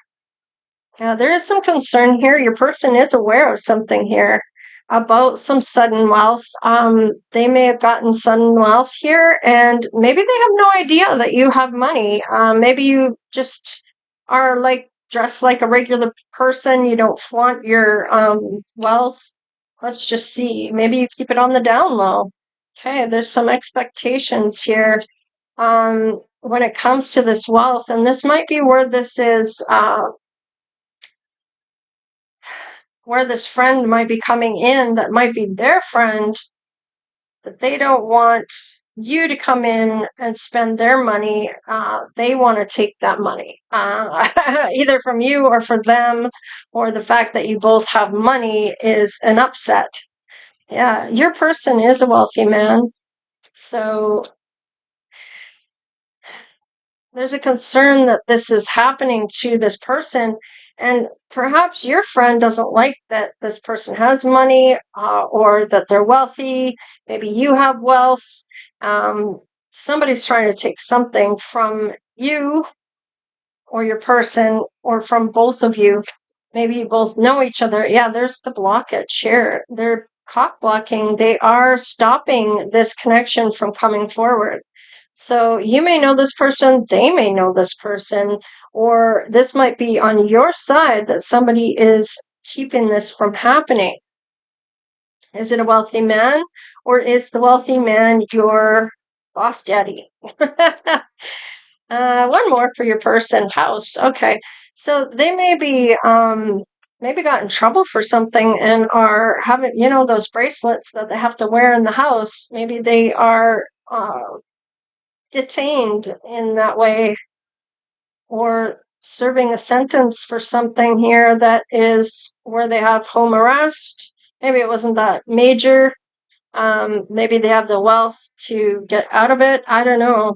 There is some concern here. Your person is aware of something here about some sudden wealth. They may have gotten sudden wealth here, and maybe they have no idea that you have money. Maybe you just are like dressed like a regular person. You don't flaunt your wealth. Let's just see. Maybe you keep it on the down low. Okay, there's some expectations here when it comes to this wealth, and this might be where this is. Where this friend might be coming in, that might be their friend, that they don't want you to come in and spend their money. They want to take that money, either from you or for them, or the fact that you both have money is an upset. Yeah, your person is a wealthy man. So there's a concern that this is happening to this person, and perhaps your friend doesn't like that this person has money, or that they're wealthy. Maybe you have wealth. Somebody's trying to take something from you or your person, or from both of you. Maybe you both know each other. Yeah, there's the blockage here. They're cock blocking. They are stopping this connection from coming forward. So you may know this person, they may know this person, or this might be on your side that somebody is keeping this from happening. Is it a wealthy man, or is the wealthy man your boss daddy? One more for your person, house. Okay, so they may be maybe got in trouble for something and are having, those bracelets that they have to wear in the house. Maybe they are detained in that way, or serving a sentence for something here that is where they have home arrest. Maybe it wasn't that major. Maybe they have the wealth to get out of it. I don't know.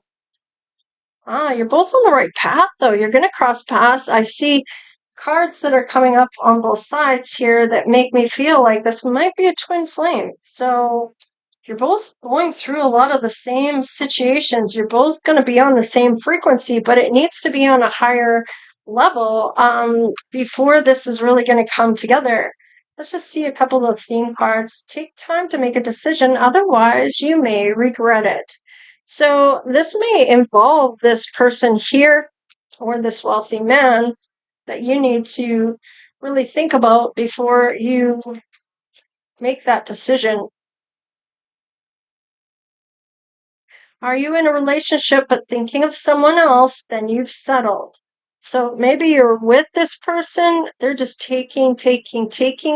You're both on the right path, though. You're going to cross paths. I see cards that are coming up on both sides here that make me feel like this might be a twin flame. So you're both going through a lot of the same situations. You're both going to be on the same frequency, but it needs to be on a higher level before this is really going to come together. Let's just see a couple of theme cards. Take time to make a decision, otherwise you may regret it. So this may involve this person here or this wealthy man that you need to really think about before you make that decision. Are you in a relationship but thinking of someone else? Then you've settled. So maybe you're with this person, they're just taking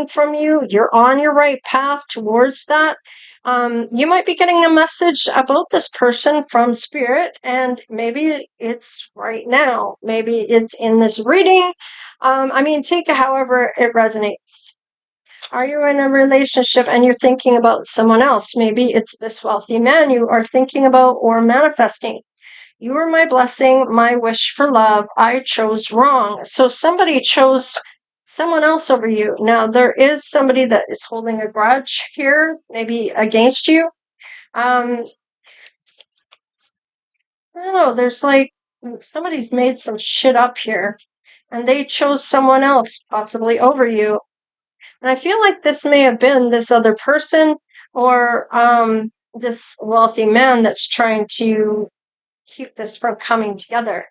from you. You're on your right path towards that. You might be getting a message about this person from spirit, and maybe it's right now. Maybe it's in this reading. Take it however it resonates. Are you in a relationship and you're thinking about someone else? Maybe it's this wealthy man you are thinking about or manifesting. You are my blessing, my wish for love. I chose wrong. So somebody chose someone else over you. Now, there is somebody that is holding a grudge here, maybe against you. I don't know. There's like somebody's made some shit up here and they chose someone else, possibly over you. And I feel like this may have been this other person or this wealthy man that's trying to keep this from coming together.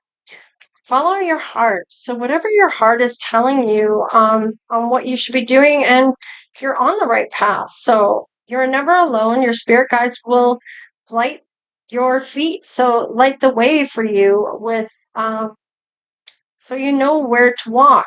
Follow your heart. So whatever your heart is telling you on what you should be doing, and you're on the right path. So you're never alone. Your spirit guides will light your feet. So light the way for you with so you know where to walk.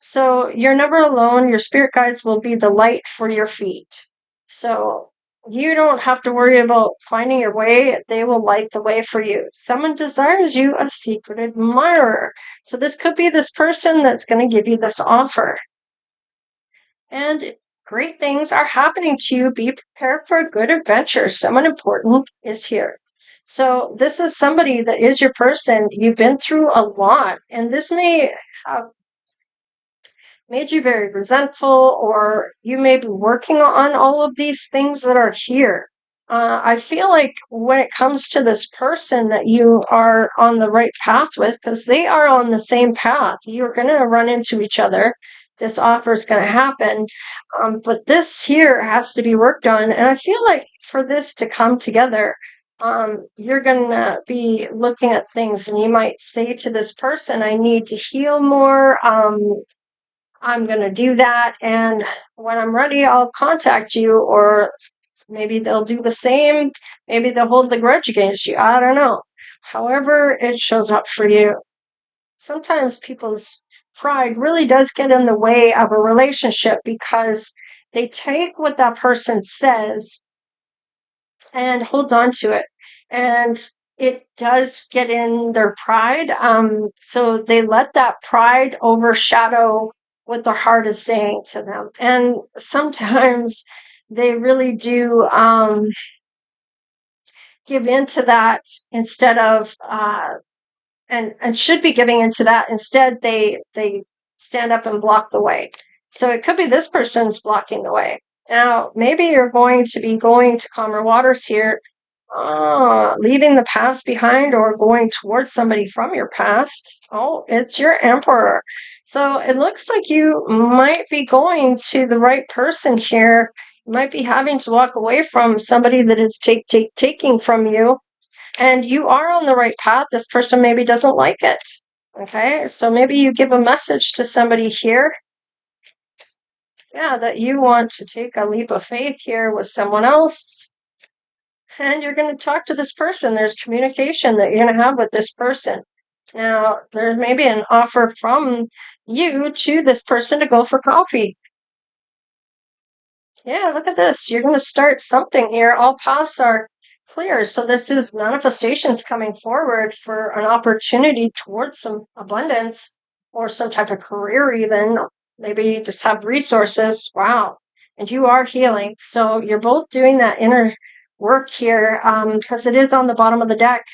So you're never alone. Your spirit guides will be the light for your feet. So you don't have to worry about finding your way. They will light the way for you. Someone desires you, a secret admirer. So this could be this person that's going to give you this offer. And great things are happening to you. Be prepared for a good adventure. Someone important is here. So this is somebody that is your person. You've been through a lot, and this may have made you very resentful, or you may be working on all of these things that are here. I feel like when it comes to this person that you are on the right path with, because they are on the same path, you're going to run into each other. This offer is going to happen. But this here has to be worked on. And I feel like for this to come together, you're going to be looking at things and you might say to this person, I need to heal more. I'm going to do that. And when I'm ready, I'll contact you, or maybe they'll do the same. Maybe they'll hold the grudge against you. I don't know. However, it shows up for you. Sometimes people's pride really does get in the way of a relationship because they take what that person says and holds on to it. And it does get in their pride. So they let that pride overshadow what their heart is saying to them. And sometimes they really do give into that instead of and should be giving into that. Instead, they stand up and block the way. So it could be this person's blocking the way. Now, maybe you're going to be going to calmer waters here, leaving the past behind or going towards somebody from your past. Oh, it's your emperor. So it looks like you might be going to the right person here. You might be having to walk away from somebody that is taking from you. And you are on the right path. This person maybe doesn't like it. Okay, so maybe you give a message to somebody here. Yeah, that you want to take a leap of faith here with someone else. And you're going to talk to this person. There's communication that you're going to have with this person. Now, there may be an offer from you to this person to go for coffee. Yeah, look at this. You're going to start something here. All paths are clear. So this is manifestations coming forward for an opportunity towards some abundance or some type of career even. Maybe you just have resources. Wow. And you are healing. So you're both doing that inner work here because it is on the bottom of the deck.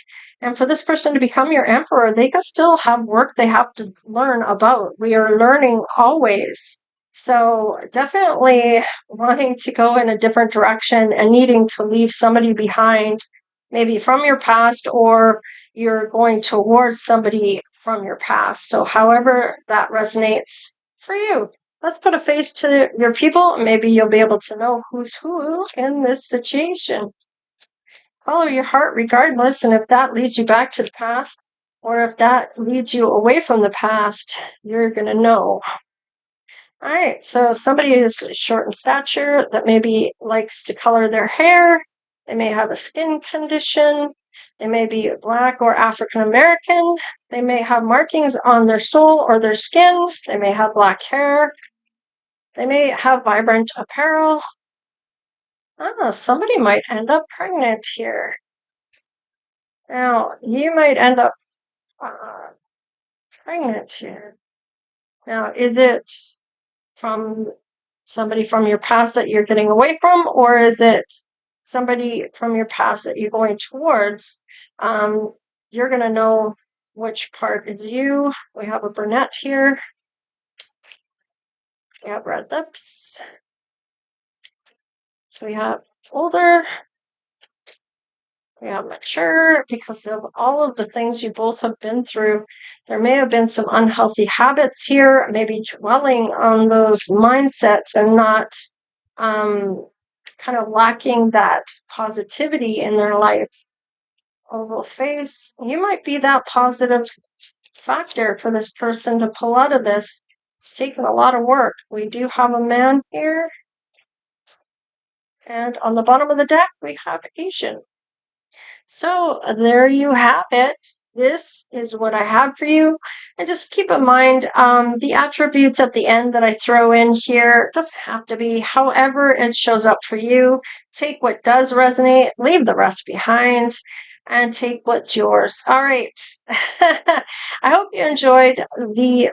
And for this person to become your emperor, they can still have work they have to learn about. We are learning always. So definitely wanting to go in a different direction and needing to leave somebody behind, maybe from your past, or you're going towards somebody from your past. So however that resonates for you. Let's put a face to your people. Maybe you'll be able to know who's who in this situation. Follow your heart regardless, and if that leads you back to the past, or if that leads you away from the past, you're going to know. All right, so somebody is short in stature that maybe likes to color their hair. They may have a skin condition. They may be Black or African American. They may have markings on their soul or their skin. They may have black hair. They may have vibrant apparel. Somebody might end up pregnant here. Now, you might end up pregnant here. Now, is it from somebody from your past that you're getting away from, or is it somebody from your past that you're going towards? You're going to know which part is you. We have a brunette here. We have red lips. We have older. We have mature. Because of all of the things you both have been through, there may have been some unhealthy habits here, maybe dwelling on those mindsets and not kind of lacking that positivity in their life. Oval face, you might be that positive factor for this person to pull out of this. It's taken a lot of work. We do have a man here. And on the bottom of the deck, we have Asian. So there you have it. This is what I have for you. And just keep in mind the attributes at the end that I throw in here. It doesn't have to be however it shows up for you. Take what does resonate, leave the rest behind, and take what's yours. All right. I hope you enjoyed the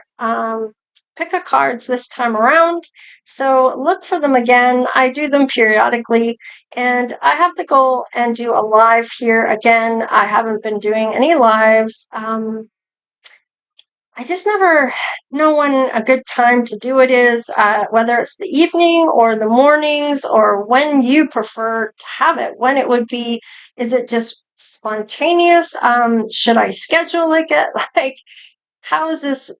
pick a cards this time around. So look for them again. I do them periodically. And I have to go and do a live here again. I haven't been doing any lives. I just never know when a good time to do it is, whether it's the evening or the mornings or when you prefer to have it, when it would be. Is it just spontaneous? Should I schedule it? Like, how is this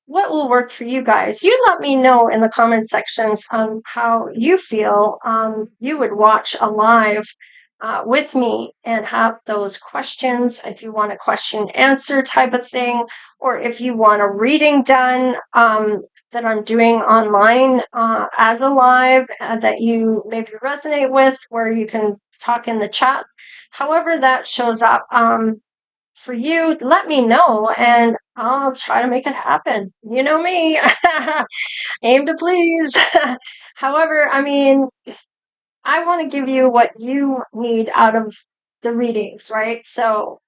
what will work for you guys? You let me know in the comment sections on how you feel you would watch a live with me and have those questions. If you want a question answer type of thing, or if you want a reading done that I'm doing online as a live that you maybe resonate with, where you can talk in the chat, however that shows up for you, let me know and I'll try to make it happen. You know me, aim to please. However, I mean, I want to give you what you need out of the readings, right? So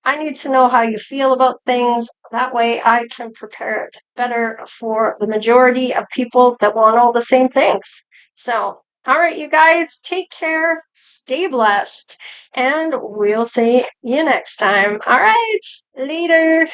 I need to know how you feel about things. That way I can prepare it better for the majority of people that want all the same things. So, all right, you guys, take care, stay blessed, and we'll see you next time. All right, later.